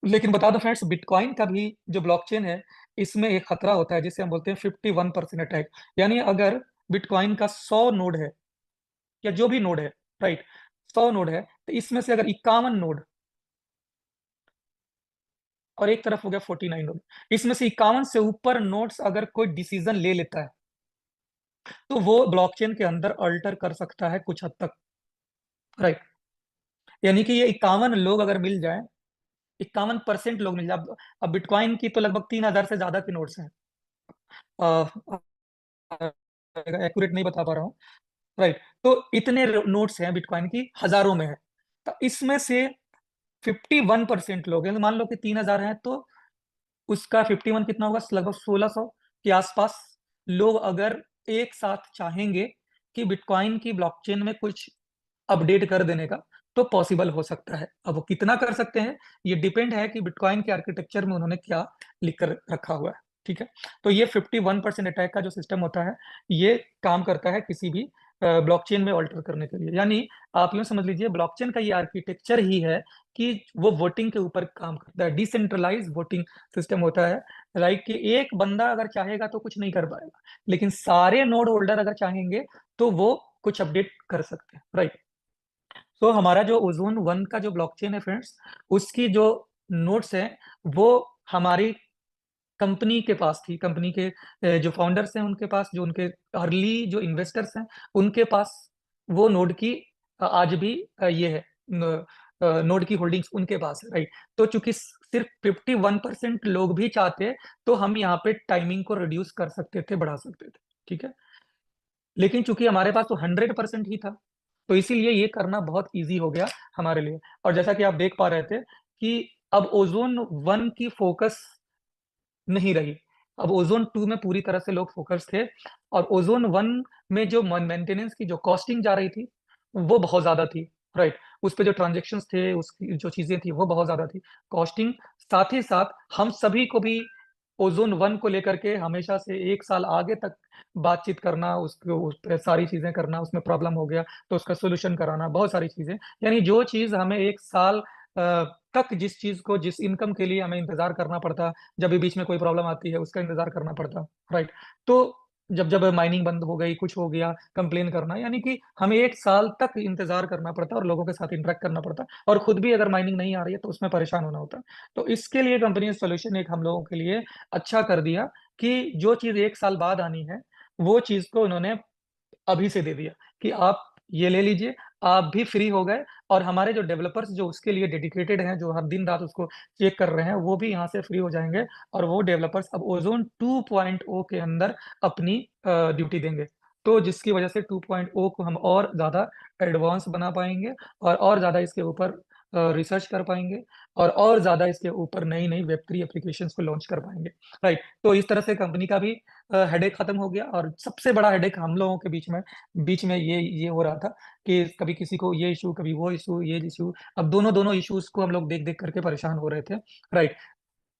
लेकिन बता दो फ्रेंड्स, बिटकॉइन का भी जो ब्लॉकचेन है, इसमें एक खतरा होता है जिसे हम बोलते हैं 51% अटैक। यानी अगर बिटकॉइन का 100 नोड है, या जो भी नोड है, राइट, 100 नोड है, तो इसमें से अगर 51 नोड, और एक तरफ हो गया 49 नोड, इसमें से 51 से ऊपर नोड्स अगर कोई डिसीजन ले लेता है तो वो ब्लॉकचेन के अंदर अल्टर कर सकता है कुछ हद तक, राइट। यानी कि ये 51 लोग अगर मिल जाए, 51% लोग मिल जाए, अब बिटकॉइन की तो लगभग 3,000 से ज्यादा के नोड्स हैं, एक्यूरेट नहीं बता पा रहा हूँ, राइट। तो इतने नोट्स हैं बिटकॉइन की, हजारों में है। तो इसमें से 51% लोग हैं, मान लो कि 3,000 हैं, तो उसका 51 कितना होगा, लगभग 1,600 के आसपास लोग अगर एक साथ चाहेंगे कि बिटकॉइन की ब्लॉकचेन में कुछ अपडेट कर देने का, तो पॉसिबल हो सकता है। अब वो कितना कर सकते हैं, ये डिपेंड है कि बिटकॉइन के आर्किटेक्चर में उन्होंने क्या लिख कर रखा हुआ है, ठीक है। तो ये 51% अटैक का जो सिस्टम होता है, ये काम करता है किसी भी ब्लॉकचेन में ऑल्टर करने के लिए। यानी आप यूं समझ लीजिए, ब्लॉकचेन का ये आर्किटेक्चर ही है कि वो वोटिंग के ऊपर काम करता है, डिसेंट्रलाइज वोटिंग सिस्टम होता है। लाइक कि एक बंदा अगर चाहेगा तो कुछ नहीं कर पाएगा, लेकिन सारे नोड होल्डर अगर चाहेंगे तो वो कुछ अपडेट कर सकते हैं, राइट। तो हमारा जो ओजोन 1 का जो ब्लॉकचेन है फ्रेंड्स, उसकी जो नोड्स है वो हमारी कंपनी के पास थी, कंपनी के जो फाउंडर्स हैं उनके पास, जो उनके अर्ली जो इन्वेस्टर्स हैं उनके पास वो नोड की आज भी ये है, नोड की होल्डिंग्स उनके पास है, राइट। तो चूंकि सिर्फ 51% लोग भी चाहते तो हम यहाँ पे टाइमिंग को रिड्यूस कर सकते थे, बढ़ा सकते थे, ठीक है। लेकिन चूंकि हमारे पास तो 100% ही था, तो इसीलिए ये करना बहुत इजी हो गया हमारे लिए। और जैसा कि आप देख पा रहे थे कि अब ओजोन 1 की फोकस नहीं रही, अब ओजोन 2 में पूरी तरह से लोग फोकस थे। और ओजोन 1 में जो मेंटेनेंस की जो कॉस्टिंग जा रही थी वो बहुत ज्यादा थी, राइट। उस पे जो ट्रांजेक्शंस थे, उसकी जो चीजें थी वो बहुत ज्यादा थी, कॉस्टिंग। साथ ही साथ हम सभी को भी ओजोन 1 को लेकर के हमेशा से 1 साल आगे तक बातचीत करना, उसको उस पे सारी चीजें करना, उसमें प्रॉब्लम हो गया तो उसका सोल्यूशन कराना, बहुत सारी चीजें। यानी जो चीज हमें 1 साल तक, जिस चीज को, जिस इनकम के लिए हमें इंतजार करना पड़ता, जब भी बीच में कोई प्रॉब्लम आती है उसका इंतजार करना पड़ता, राइट। तो जब जब माइनिंग बंद हो गई, कुछ हो गया, कंप्लेन करना, यानी कि हमें 1 साल तक इंतजार करना पड़ता और लोगों के साथ इंटरेक्ट करना पड़ता, और खुद भी अगर माइनिंग नहीं आ रही है तो उसमें परेशान होना होता। तो इसके लिए कंपनी ने सोल्यूशन एक हम लोगों के लिए अच्छा कर दिया कि जो चीज 1 साल बाद आनी है वो चीज को उन्होंने अभी से दे दिया कि आप ये ले लीजिए, आप भी फ्री हो गए। और हमारे जो डेवलपर्स जो उसके लिए डेडिकेटेड हैं, जो हर दिन रात उसको चेक कर रहे हैं, वो भी यहाँ से फ्री हो जाएंगे। और वो डेवलपर्स अब ओजोन 2.0 के अंदर अपनी ड्यूटी देंगे। तो जिसकी वजह से 2.0 को हम और ज़्यादा एडवांस बना पाएंगे, और ज़्यादा इसके ऊपर रिसर्च कर पाएंगे, और ज़्यादा इसके ऊपर नई नई वेब3 एप्लीकेशंस को लॉन्च कर पाएंगे, राइट। तो इस तरह से कंपनी का भी हेडेक खत्म हो गया। और सबसे बड़ा हेडेक हम लोगों के बीच में ये हो रहा था कि कभी किसी को ये इशू, कभी वो इशू, ये इशू। अब दोनों दोनों इश्यूज को हम लोग देख देख करके परेशान हो रहे थे, राइट।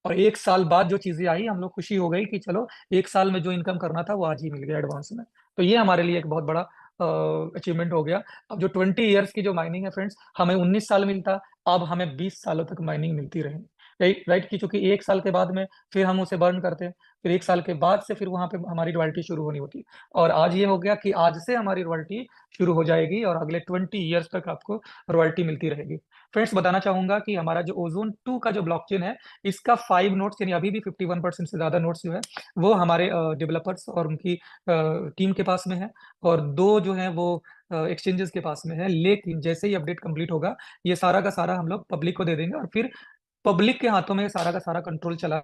और 1 साल बाद जो चीजें आई, हम लोग खुशी हो गई कि चलो 1 साल में जो इनकम करना था वो आज ही मिल गया एडवांस में। तो ये हमारे लिए एक बहुत बड़ा अचीवमेंट हो गया। अब जो 20 ईयर्स की जो माइनिंग है फ्रेंड्स, हमें 19 साल मिलता, अब हमें 20 सालों तक माइनिंग मिलती रहे, राइट, राइट। की चूंकि 1 साल के बाद में फिर हम उसे बर्न करते हैं, फिर 1 साल के बाद से फिर वहां पे हमारी रॉयल्टी शुरू होनी होती है। और आज ये हो गया कि आज से हमारी रॉयल्टी शुरू हो जाएगी और अगले 20 ईयर्स तक आपको रॉयल्टी मिलती रहेगी। फ्रेंड्स, बताना चाहूंगा कि हमारा जो ओजोन 2 का जो ब्लॉकचेन है, इसका 5 नोट्स, यानी अभी भी 51% से ज्यादा नोट्स जो है वो हमारे डेवलपर्स और उनकी टीम के पास में है। और 2 जो है वो एक्सचेंजेस के पास में है। लेकिन जैसे ही अपडेट कंप्लीट होगा, ये सारा का सारा हम लोग पब्लिक को दे देंगे, और फिर पब्लिक के हाथों में सारा का सारा कंट्रोल चला।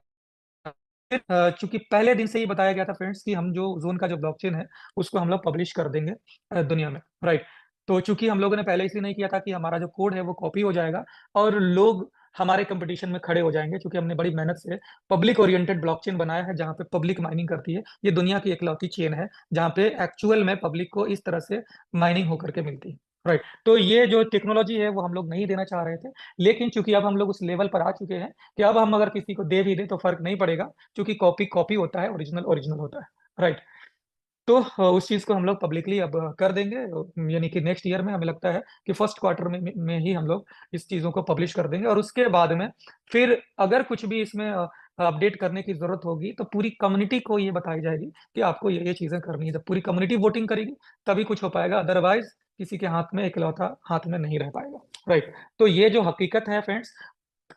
फिर चूंकि पहले दिन से ही बताया गया था फ्रेंड्स कि हम जो जोन का जो ब्लॉकचेन है उसको हम लोग पब्लिश कर देंगे दुनिया में, राइट। तो चूंकि हम लोगों ने पहले इसलिए नहीं किया था कि हमारा जो कोड है वो कॉपी हो जाएगा और लोग हमारे कंपटीशन में खड़े हो जाएंगे, क्योंकि हमने बड़ी मेहनत से पब्लिक ओरिएंटेड ब्लॉकचेन बनाया है जहाँ पे पब्लिक माइनिंग करती है। ये दुनिया की इकलौती चेन है जहाँ पे एक्चुअल में पब्लिक को इस तरह से माइनिंग होकर के मिलती है, राइट। तो ये जो टेक्नोलॉजी है वो हम लोग नहीं देना चाह रहे थे, लेकिन चूंकि अब हम लोग उस लेवल पर आ चुके हैं कि अब हम अगर किसी को दे भी दें तो फर्क नहीं पड़ेगा, क्योंकि कॉपी कॉपी होता है, ओरिजिनल ओरिजिनल होता है, राइट। तो उस चीज को हम लोग पब्लिकली अब कर देंगे, यानी कि नेक्स्ट ईयर में हमें लगता है कि फर्स्ट क्वार्टर में ही हम लोग इस चीजों को पब्लिश कर देंगे। और उसके बाद में फिर अगर कुछ भी इसमें अपडेट करने की जरूरत होगी तो पूरी कम्युनिटी को ये बताई जाएगी कि आपको ये चीजें करनी है। जब पूरी कम्युनिटी वोटिंग करेगी तभी कुछ हो पाएगा, अदरवाइज किसी के हाथ में इकलौता हाथ में नहीं रह पाएगा, राइट। तो ये जो हकीकत है फ्रेंड्स,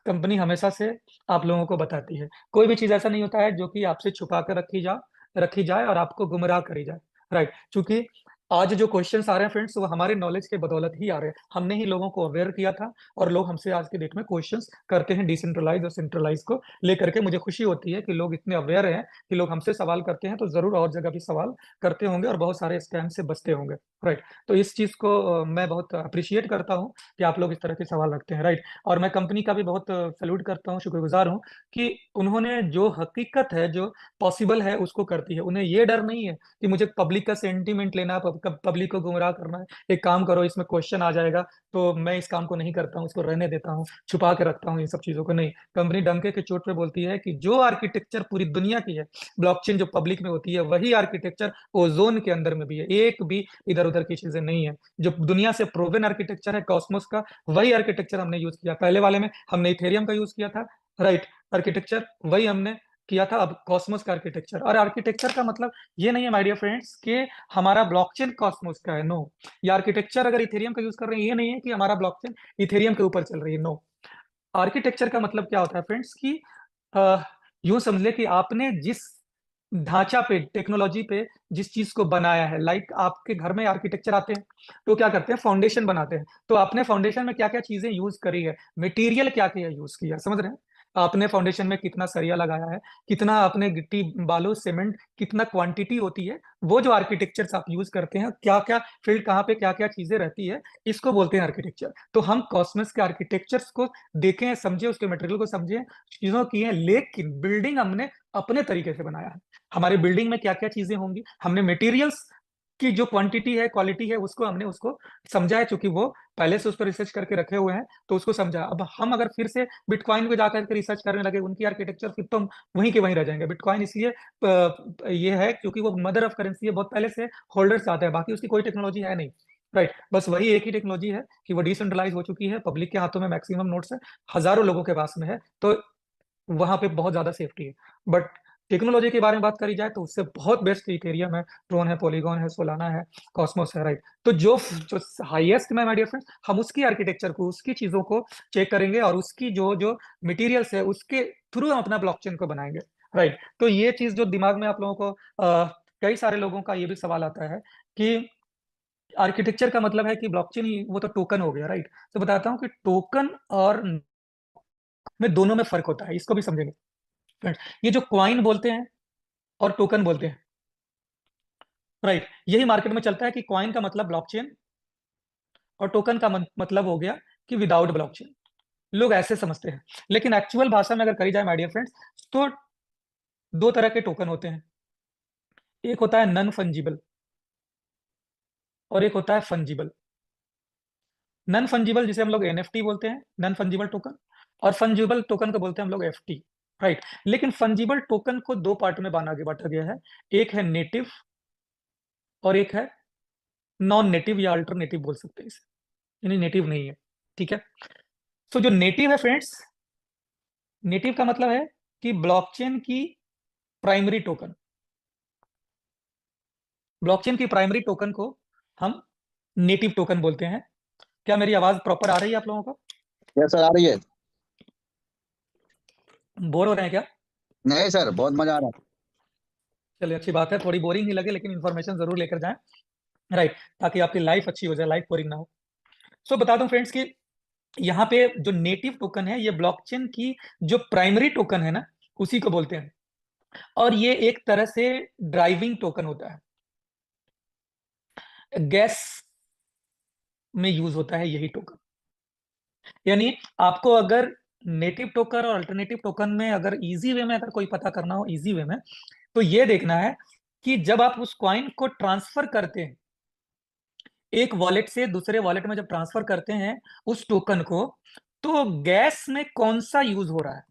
कंपनी हमेशा से आप लोगों को बताती है। कोई भी चीज ऐसा नहीं होता है जो कि आपसे छुपा कर रखी जाए और आपको गुमराह करी जाए, राइट। क्योंकि आज जो क्वेश्चंस आ रहे हैं फ्रेंड्स, वो हमारे नॉलेज के बदौलत ही आ रहे हैं। हमने ही लोगों को अवेयर किया था, और लोग हमसे आज के डेट में क्वेश्चंस करते हैं डिसेंट्रलाइज और सेंट्रलाइज को लेकर के। मुझे खुशी होती है कि लोग इतने अवेयर हैं कि लोग हमसे सवाल करते हैं, तो जरूर और जगह भी सवाल करते होंगे और बहुत सारे स्कैम से बचते होंगे, राइट। तो इस चीज को मैं बहुत अप्रिशिएट करता हूँ कि आप लोग इस तरह के सवाल रखते हैं, राइट। और मैं कंपनी का भी बहुत सैल्यूट करता हूँ, शुक्रगुजार हूँ कि उन्होंने जो हकीकत है, जो पॉसिबल है, उसको करती है। उन्हें ये डर नहीं है कि मुझे पब्लिक का सेंटीमेंट लेना है, पब्लिक को गुमराह करना है। एक काम करो, इसमें क्वेश्चन आ जाएगा तो मैं इस काम को नहीं करता हूँ, इसको रहने देता हूँ, छुपा के रखता हूँ, इन सब चीजों को नहीं। कंपनी डंके के चोट पे बोलती है कि जो आर्किटेक्चर पूरी दुनिया की है, ब्लॉकचेन जो पब्लिक में होती है, वही आर्किटेक्चर ओजोन के अंदर में भी है। एक भी इधर उधर की चीजें नहीं है। जो दुनिया से प्रूवन आर्किटेक्चर है कॉस्मोस का, वही आर्किटेक्चर हमने यूज किया। पहले वाले में हमने इथेरियम का यूज किया था, राइट, आर्किटेक्चर वही हमने किया था। अब कॉस्मोस का आर्किटेक्चर, और आर्किटेक्चर का मतलब ये नहीं है माय डियर फ्रेंड्स कि हमारा ब्लॉकचेन कॉस्मोस का है, नो। ये आर्किटेक्चर अगर इथेरियम का यूज कर रहे हैं, ये नहीं है कि हमारा ब्लॉकचेन इथेरियम के ऊपर चल रही है, नो। आर्किटेक्चर का मतलब क्या होता है फ्रेंड्स कि यूं समझ ले कि आपने जिस ढांचा पे, टेक्नोलॉजी पे जिस चीज को बनाया है, लाइक आपके घर में आर्किटेक्चर आते हैं तो क्या करते हैं, फाउंडेशन बनाते हैं। तो आपने फाउंडेशन में क्या क्या चीजें यूज करी है, मटेरियल क्या क्या यूज किया, समझ रहे हैं? आपने फाउंडेशन में कितना सरिया लगाया है, कितना आपने गिट्टी बालू सीमेंट, कितना क्वांटिटी होती है, वो जो आर्किटेक्चर्स आप यूज करते हैं, क्या क्या फील्ड, कहाँ पे क्या क्या चीजें रहती है, इसको बोलते हैं आर्किटेक्चर। तो हम कॉस्मस के आर्किटेक्चर्स को देखें, समझे, उसके मटेरियल को समझे, चीजों की है, लेकिन बिल्डिंग हमने अपने तरीके से बनाया है। हमारे बिल्डिंग में क्या क्या चीजें होंगी, हमने मटेरियल्स की जो क्वांटिटी है, क्वालिटी है, उसको समझा है, क्योंकि वो पहले से उस पर रिसर्च करके रखे हुए हैं, तो उसको समझा। अब हम अगर फिर से बिटकॉइन पे जाकर के रिसर्च करने लगे उनकी आर्किटेक्चर, फिर तो हम वहीं के वहीं रह जाएंगे। बिटकॉइन इसलिए ये है क्योंकि वो मदर ऑफ करेंसी है, बहुत पहले से होल्डर्स आता है, बाकी उसकी कोई टेक्नोलॉजी है नहीं। राइट, बस वही एक ही टेक्नोलॉजी है कि वो डिसेंट्रलाइज हो चुकी है, पब्लिक के हाथों में मैक्सिमम नोट्स है, हजारों लोगों के पास में है, तो वहां पे बहुत ज्यादा सेफ्टी है। बट टेक्नोलॉजी के बारे में बात करी जाए तो उससे बहुत बेस्ट इथेरियम है, ट्रोन है, पॉलीगॉन है, सोलाना है, कॉस्मोस है। राइट, तो जो जो हाईएस्ट में, माय डियर फ्रेंड्स, हम उसकी आर्किटेक्चर को, उसकी चीजों को चेक करेंगे और उसकी जो जो मटेरियल्स है उसके थ्रू हम अपना ब्लॉकचेन को बनाएंगे। राइट, तो ये चीज जो दिमाग में आप लोगों को कई सारे लोगों का ये भी सवाल आता है कि आर्किटेक्चर का मतलब है कि ब्लॉकचेन ही वो तो टोकन हो गया। राइट, तो बताता हूँ कि टोकन और में दोनों में फर्क होता है, इसको भी समझेंगे फ्रेंड्स। ये जो क्वाइन बोलते हैं और टोकन बोलते हैं, राइट, यही मार्केट में चलता है कि क्वाइन का मतलब ब्लॉकचेन और टोकन का मतलब हो गया कि विदाउट ब्लॉकचेन। लोग ऐसे समझते हैं, लेकिन एक्चुअल भाषा में अगर करी जाए माय डियर फ्रेंड्स, तो दो तरह के टोकन होते हैं। एक होता है नन फंजिबल और एक होता है फंजिबल। नन फंजिबल जिसे हम लोग एनएफटी बोलते हैं, नन फंजिबल टोकन, और फंजिबल टोकन को बोलते हैं हम लोग एफटी। राइट, लेकिन फंजिबल टोकन को दो पार्ट में बांटा गया है। एक है नेटिव और एक है नॉन नेटिव, या अल्टरनेटिव बोल सकते हैं इसे, यानी नेटिव नहीं है। ठीक है, तो जो नेटिव है फ्रेंड्स, नेटिव का मतलब है कि ब्लॉकचेन की प्राइमरी टोकन, ब्लॉकचेन की प्राइमरी टोकन को हम नेटिव टोकन बोलते हैं। क्या मेरी आवाज प्रॉपर आ रही है आप लोगों को? यस सर, आ रही है। बोर हो रहे हैं क्या? नहीं सर, बहुत मजा आ रहा है। चलिए, अच्छी बात है, थोड़ी बोरिंग ही लगे लेकिन इन्फॉर्मेशन जरूर लेकर जाएं। राइट, ताकि आपकी लाइफ अच्छी हो जाए, लाइफ बोरिंग ना हो। सो बता दूं फ्रेंड्स कि यहाँ पे जो नेटिव टोकन है, ये ब्लॉकचेन की जो प्राइमरी टोकन है ना, उसी को बोलते हैं। और ये एक तरह से ड्राइविंग टोकन होता है, गैस में यूज होता है यही टोकन। यानी आपको अगर नेटिव टोकन और अल्टरनेटिव टोकन में अगर इजी वे में अगर कोई पता करना हो, इजी वे में, तो ये देखना है कि जब आप उस कॉइन को ट्रांसफर करते हैं एक वॉलेट से दूसरे वॉलेट में, जब ट्रांसफर करते हैं उस टोकन को, तो गैस में कौन सा यूज हो रहा है।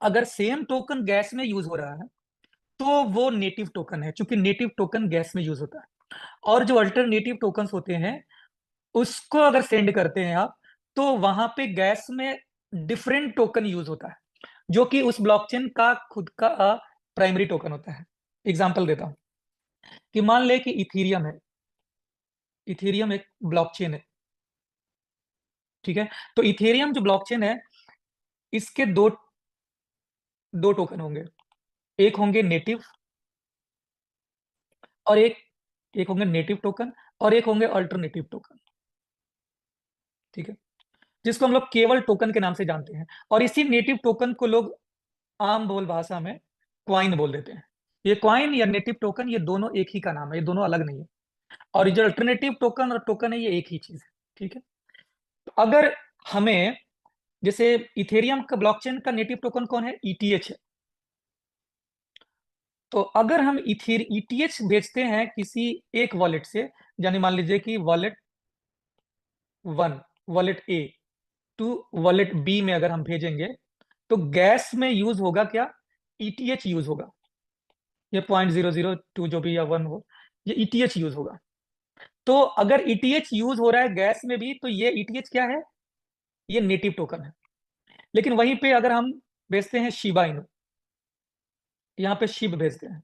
अगर सेम टोकन गैस में यूज हो रहा है तो वो नेटिव टोकन है, क्योंकि नेटिव टोकन गैस में यूज होता है। और जो अल्टरनेटिव टोकन्स होते हैं उसको अगर सेंड करते हैं आप, तो वहां पे गैस में डिफरेंट टोकन यूज होता है, जो कि उस ब्लॉकचेन का खुद का प्राइमरी टोकन होता है। एग्जांपल देता हूं कि मान ले कि इथीरियम है, इथेरियम एक ब्लॉकचेन है। ठीक है, तो इथेरियम जो ब्लॉकचेन है, इसके दो दो टोकन होंगे, एक होंगे नेटिव और एक एक होंगे नेटिव टोकन और एक होंगे अल्टरनेटिव टोकन। ठीक है, जिसको हम लोग केवल टोकन के नाम से जानते हैं, और इसी नेटिव टोकन को लोग आम बोल भाषा में क्वाइन बोल देते हैं। ये क्वाइन या नेटिव टोकन, ये दोनों एक ही का नाम है, ये दोनों अलग नहीं है। और जो अल्टरनेटिव टोकन और टोकन है, ये एक ही चीज है। ठीक है, तो अगर हमें, जैसे इथेरियम का ब्लॉकचेन का नेटिव टोकन कौन है, ईटीएच है। तो अगर हम ईटीएच भेजते हैं किसी एक वॉलेट से, यानी मान लीजिए कि wallet one, wallet A to wallet B में अगर हम भेजेंगे, तो गैस में यूज होगा क्या, ईटीएच यूज होगा। ये 0.002 जो भी या वन हो, ये ईटीएच यूज होगा। तो अगर ईटीएच यूज हो रहा है गैस में भी, तो ये ईटीएच क्या है, ये नेटिव टोकन है। लेकिन वहीं पे अगर हम भेजते हैं शिबा इनु, यहाँ पे शिब भेजते हैं,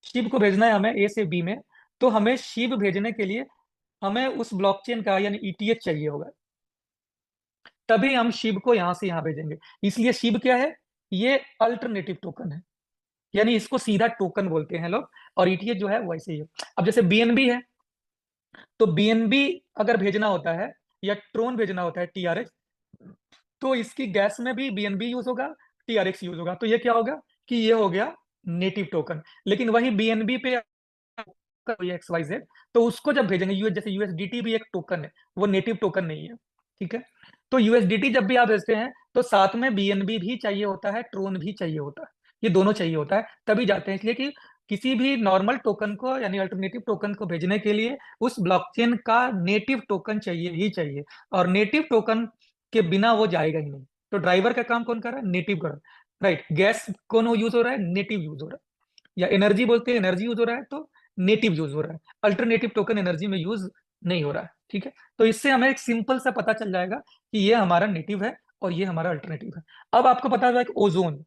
शिब को भेजना है हमें ए से बी में, तो हमें शिब भेजने के लिए हमें उस ब्लॉकचेन का यानी ईटीएच चाहिए होगा, तभी हम शिब को यहां से यहां भेजेंगे। इसलिए शिब क्या है, ये अल्टरनेटिव टोकन है, यानी इसको सीधा टोकन बोलते हैं लोग, और ईटीएच जो है वैसे ही है। अब जैसे बीएनबी है, तो बीएनबी अगर भेजना होता है या ट्रोन भेजना होता है टीआरएक्स, तो इसकी गैस में भी बीएनबी यूज होगा, टीआरएक्स यूज होगा, तो ये क्या होगा कि ये हो गया नेटिव टोकन। लेकिन वही बीएनबी पे एक्स वाई जेड, तो उसको जब भेजेंगे यूएस, जैसे यूएसडीटी भी एक टोकन है, वो नेटिव टोकन नहीं है, ठीक है। तो यूएसडीटी जब भी आप भेजते हैं तो साथ में बीएनबी भी चाहिए होता है, ट्रोन भी चाहिए होता है, ये दोनों चाहिए होता है, तभी जाते हैं। इसलिए कि किसी भी नॉर्मल टोकन को यानी अल्टरनेटिव टोकन को भेजने के लिए उस ब्लॉकचेन का नेटिव टोकन चाहिए ही चाहिए, और नेटिव टोकन के बिना वो जाएगा ही नहीं। तो ड्राइवर का काम कौन कर रहा है? नेटिव कर रहा है, राइट। गैस कौन यूज हो रहा है? नेटिव यूज हो रहा है। या एनर्जी बोलते हैं, एनर्जी यूज हो रहा है तो नेटिव यूज हो रहा है, अल्टरनेटिव टोकन एनर्जी में यूज नहीं हो रहा है, ठीक है। तो इससे हमें एक सिंपल सा पता चल जाएगा कि ये हमारा नेटिव है और ये हमारा अल्टरनेटिव है। अब आपको पता है कि ओजोन,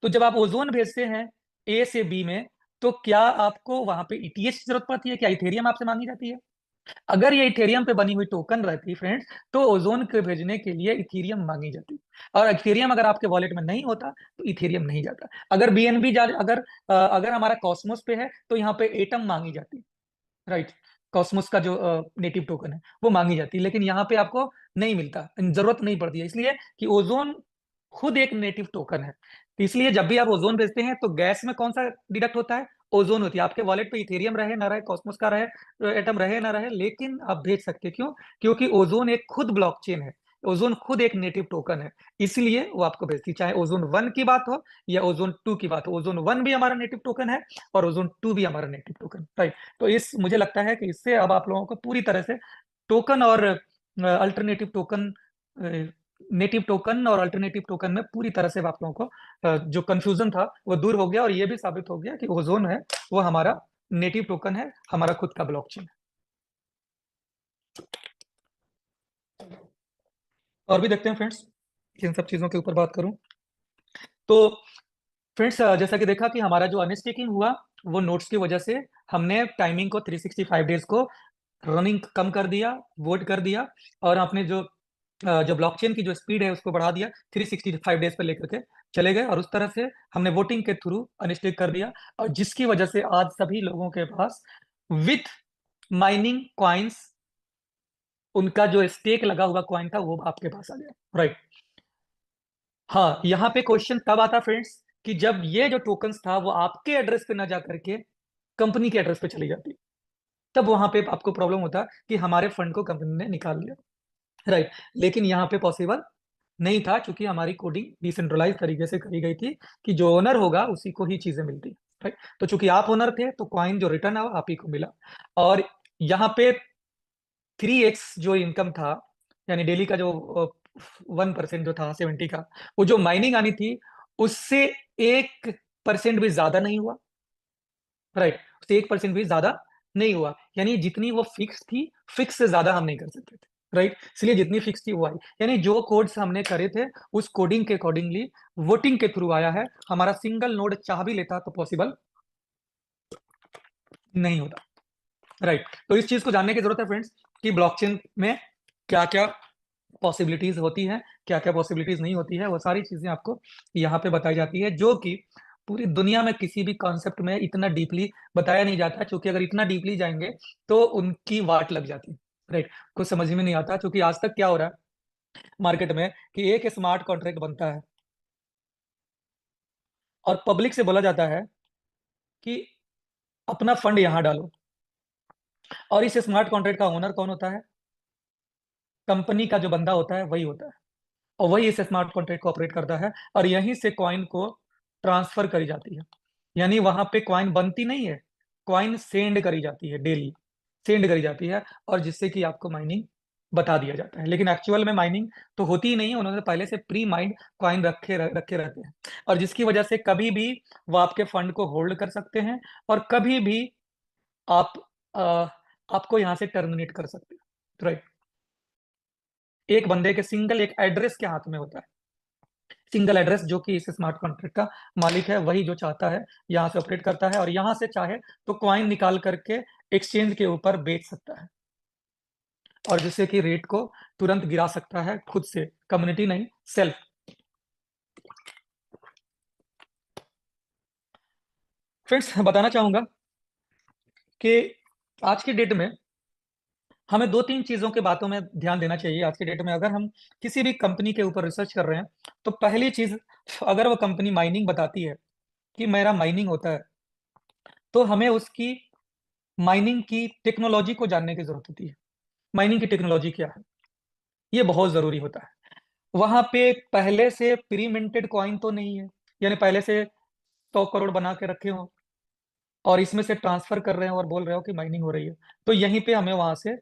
तो जब आप ओजोन भेजते हैं ए से बी में, तो क्या आपको वहां पे ईटीएच की जरूरत पड़ती है? क्या इथेरियम आपसे मांगी जाती है? अगर ये इथेरियम पे बनी हुई टोकन रहती फ्रेंड्स, तो ओजोन के भेजने के लिए इथेरियम मांगी जाती, और इथेरियम अगर आपके वॉलेट में नहीं होता तो इथेरियम नहीं जाता। अगर बीएनबी अगर हमारा कॉस्मोस पे है तो यहाँ पे एटम मांगी जाती, राइट। कॉस्मोस का जो नेटिव टोकन है वो मांगी जाती है, लेकिन यहाँ पे आपको नहीं मिलता, जरूरत नहीं पड़ती है, इसलिए कि ओजोन खुद एक नेटिव टोकन है। तो इसलिए जब भी आप ओजोन भेजते हैं तो गैस में कौन सा डिडक्ट होता है? ओजोन होती है। आपके वॉलेट पे इथेरियम रहे ना रहे, कॉस्मोस का रहे, एटम रहे ना रहे, लेकिन आप भेज सकते हैं। क्यों? क्योंकि ओजोन एक खुद ब्लॉकचेन है, ओजोन खुद एक नेटिव टोकन है, इसलिए वो आपको भेजती। चाहे ओजोन 1 की बात हो या ओजोन 2 की बात हो, ओजोन 1 भी हमारा नेटिव टोकन है और ओजोन 2 भी हमारा नेटिव टोकन, राइट। तो इस मुझे लगता है कि इससे अब आप लोगों को पूरी तरह से टोकन और अल्टरनेटिव टोकन, नेटिव टोकन और अल्टरनेटिव टोकन में पूरी तरह से आप लोगों को जो कंफ्यूजन था वो दूर हो गया, और ये भी साबित हो गया कि ओजोन है वो हमारा नेटिव टोकन है, हमारा खुद का ब्लॉकचेन है। और भी देखते हैं फ्रेंड्स, इन सब चीजों के ऊपर बात करूं तो फ्रेंड्स, जैसा कि देखा कि हमारा जो अनस्टेकिंग हुआ वो नोट्स की वजह से हमने टाइमिंग को 365 डेज को रनिंग कम कर दिया, वोट कर दिया, और आपने जो ब्लॉकचेन की जो स्पीड है उसको बढ़ा दिया, 365 डेज पर लेकर के चले गए, और उस तरह से हमने वोटिंग के थ्रू अनस्टेक कर दिया, और जिसकी वजह से आज सभी लोगों के पास विथ माइनिंग कॉइन्स उनका जो स्टेक लगा हुआ कॉइन था वो आपके पास आ गया, राइट। हाँ, यहाँ पे क्वेश्चन तब आता फ्रेंड्स कि जब ये जो टोकन्स था वो आपके एड्रेस पे ना जा करके कंपनी के एड्रेस पे चली जाती, तब वहां पे आपको प्रॉब्लम होता कि हमारे फंड को कंपनी ने निकाल लिया, राइट। लेकिन यहाँ पे पॉसिबल नहीं था, क्योंकि हमारी कोडिंग डिसेंट्रलाइज तरीके से करी गई थी कि जो ओनर होगा उसी को ही चीजें मिलती, राइट। तो चूंकि आप ओनर थे तो कॉइन जो रिटर्न है वो आप ही को मिला, और यहाँ पे 3x जो इनकम था, यानी डेली का जो 1% जो था 70 का, वो जो माइनिंग आनी थी उससे 1% भी ज्यादा नहीं हुआ, राइट। उससे 1% भी ज्यादा नहीं हुआ, यानी जितनी वो फिक्स थी, फिक्स से ज्यादा हम नहीं कर सकते थे, राइट। इसलिए जितनी फिक्स थी वो आई, यानी जो कोड्स हमने करे थे उस कोडिंग के अकॉर्डिंगली वोटिंग के थ्रू आया है। हमारा सिंगल नोड चाह भी लेता तो पॉसिबल नहीं होता, राइट। तो इस चीज को जानने की जरूरत है फ्रेंड्स कि ब्लॉकचेन में क्या क्या पॉसिबिलिटीज होती हैं, क्या क्या पॉसिबिलिटीज नहीं होती है, वो सारी चीजें आपको यहाँ पे बताई जाती है, जो कि पूरी दुनिया में किसी भी कॉन्सेप्ट में इतना डीपली बताया नहीं जाता, क्योंकि अगर इतना डीपली जाएंगे तो उनकी वाट लग जाती है, राइट। कुछ समझ में नहीं आता, क्योंकि आज तक क्या हो रहा है मार्केट में कि एक स्मार्ट कॉन्ट्रैक्ट बनता है और पब्लिक से बोला जाता है कि अपना फंड यहाँ डालो, और इस स्मार्ट कॉन्ट्रैक्ट का ओनर कौन होता है? कंपनी का जो बंदा होता है वही होता है, और वही इस स्मार्ट कॉन्ट्रैक्ट को ऑपरेट करता है, और यहीं से कॉइन को ट्रांसफर करी जाती है। यानी वहां पे कॉइन बनती नहीं है, कॉइन सेंड करी जाती है, डेली सेंड करी जाती है, और जिससे कि आपको माइनिंग बता दिया जाता है। लेकिन एक्चुअल में माइनिंग तो होती ही नहीं है, उन्होंने पहले से प्री माइंड कॉइन रखे रहते हैं, और जिसकी वजह से कभी भी वो आपके फंड को होल्ड कर सकते हैं, और कभी भी आप अ, आपको यहाँ से टर्मिनेट कर सकते हैं, राइट। एक बंदे के सिंगल एक एड्रेस के हाथ में होता है, सिंगल एड्रेस, जो कि इस स्मार्ट कॉन्ट्रैक्ट का मालिक है, वही जो चाहता है यहाँ से ऑपरेट करता है, और यहाँ से चाहे तो कॉइन निकाल करके एक्सचेंज के ऊपर बेच सकता है, और जिससे कि रेट को तुरंत गिरा सकता है खुद से, कम्युनिटी नहीं, सेल्फ। फ्रेंड्स बताना चाहूंगा कि आज की डेट में हमें दो तीन चीजों के बातों में ध्यान देना चाहिए। आज की डेट में अगर हम किसी भी कंपनी के ऊपर रिसर्च कर रहे हैं तो पहली चीज, अगर वो कंपनी माइनिंग बताती है कि मेरा माइनिंग होता है, तो हमें उसकी माइनिंग की टेक्नोलॉजी को जानने की जरूरत होती है। माइनिंग की टेक्नोलॉजी क्या है, ये बहुत जरूरी होता है। वहां पे पहले से प्री मिंटेड कॉइन तो नहीं है, यानी पहले से 100 करोड़ बना के रखे हो और इसमें से ट्रांसफर कर रहे हो और बोल रहे हो कि माइनिंग हो रही है, तो यहीं पे हमें वहां से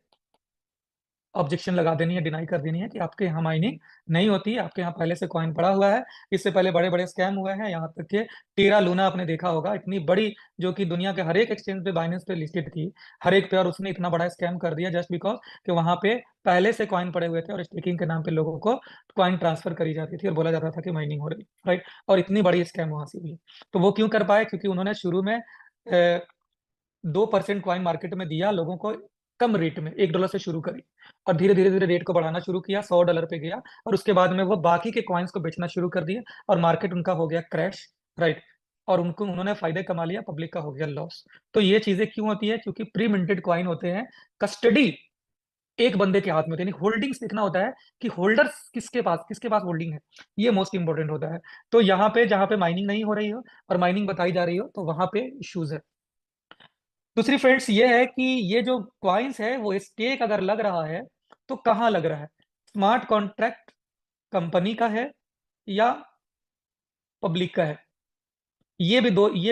ऑब्जेक्शन लगा देनी है, डिनाई कर देनी है कि आपके यहाँ माइनिंग नहीं होती है, आपके यहाँ पहले से कॉइन पड़ा हुआ है। इससे पहले बड़े बड़े स्कैम हुए हैं, यहाँ तक कि टेरा लूना आपने देखा होगा, इतनी बड़ी, जो कि दुनिया के हर एक एक्सचेंज पे, बाइनेंस पे लिस्टेड थी, हर एक पे, और उसने इतना बड़ा स्कैम कर दिया जस्ट बिकॉज कि वहां पे पहले से कॉइन पड़े हुए थे और स्टेकिंग के नाम पे लोगों को कॉइन ट्रांसफर करी जाती थी और बोला जाता था कि माइनिंग हो रही, राइट। और इतनी बड़ी स्कैम वहां से हुई। तो वो क्यों कर पाए? क्योंकि उन्होंने शुरू में 2% कॉइन मार्केट में दिया लोगों को, कम रेट में, $1 से शुरू करी, और धीरे धीरे धीरे रेट को बढ़ाना शुरू किया, $100 पे गया, और उसके बाद में वो बाकी के कॉइन्स को बेचना शुरू कर दिया और मार्केट उनका हो गया क्रैश, राइट। और उनको, उन्होंने फायदे कमा लिया, पब्लिक का हो गया लॉस। तो ये चीजें क्यों होती है? क्योंकि प्री मिंटेड कॉइन होते हैं, कस्टडी एक बंदे के हाथ में होती है, यानी होल्डिंग्स देखना होता है कि होल्डर्स किसके पास होल्डिंग है, ये मोस्ट इंपॉर्टेंट होता है। तो यहाँ पे जहाँ पे माइनिंग नहीं हो रही हो और माइनिंग बताई जा रही हो, तो वहां पे इश्यूज है। दूसरी फ्रेंड्स ये है कि ये जो क्वाइंस है वो स्टेक अगर लग रहा है तो कहाँ लग रहा है? स्मार्ट कॉन्ट्रैक्ट कंपनी का है या पब्लिक का है? ये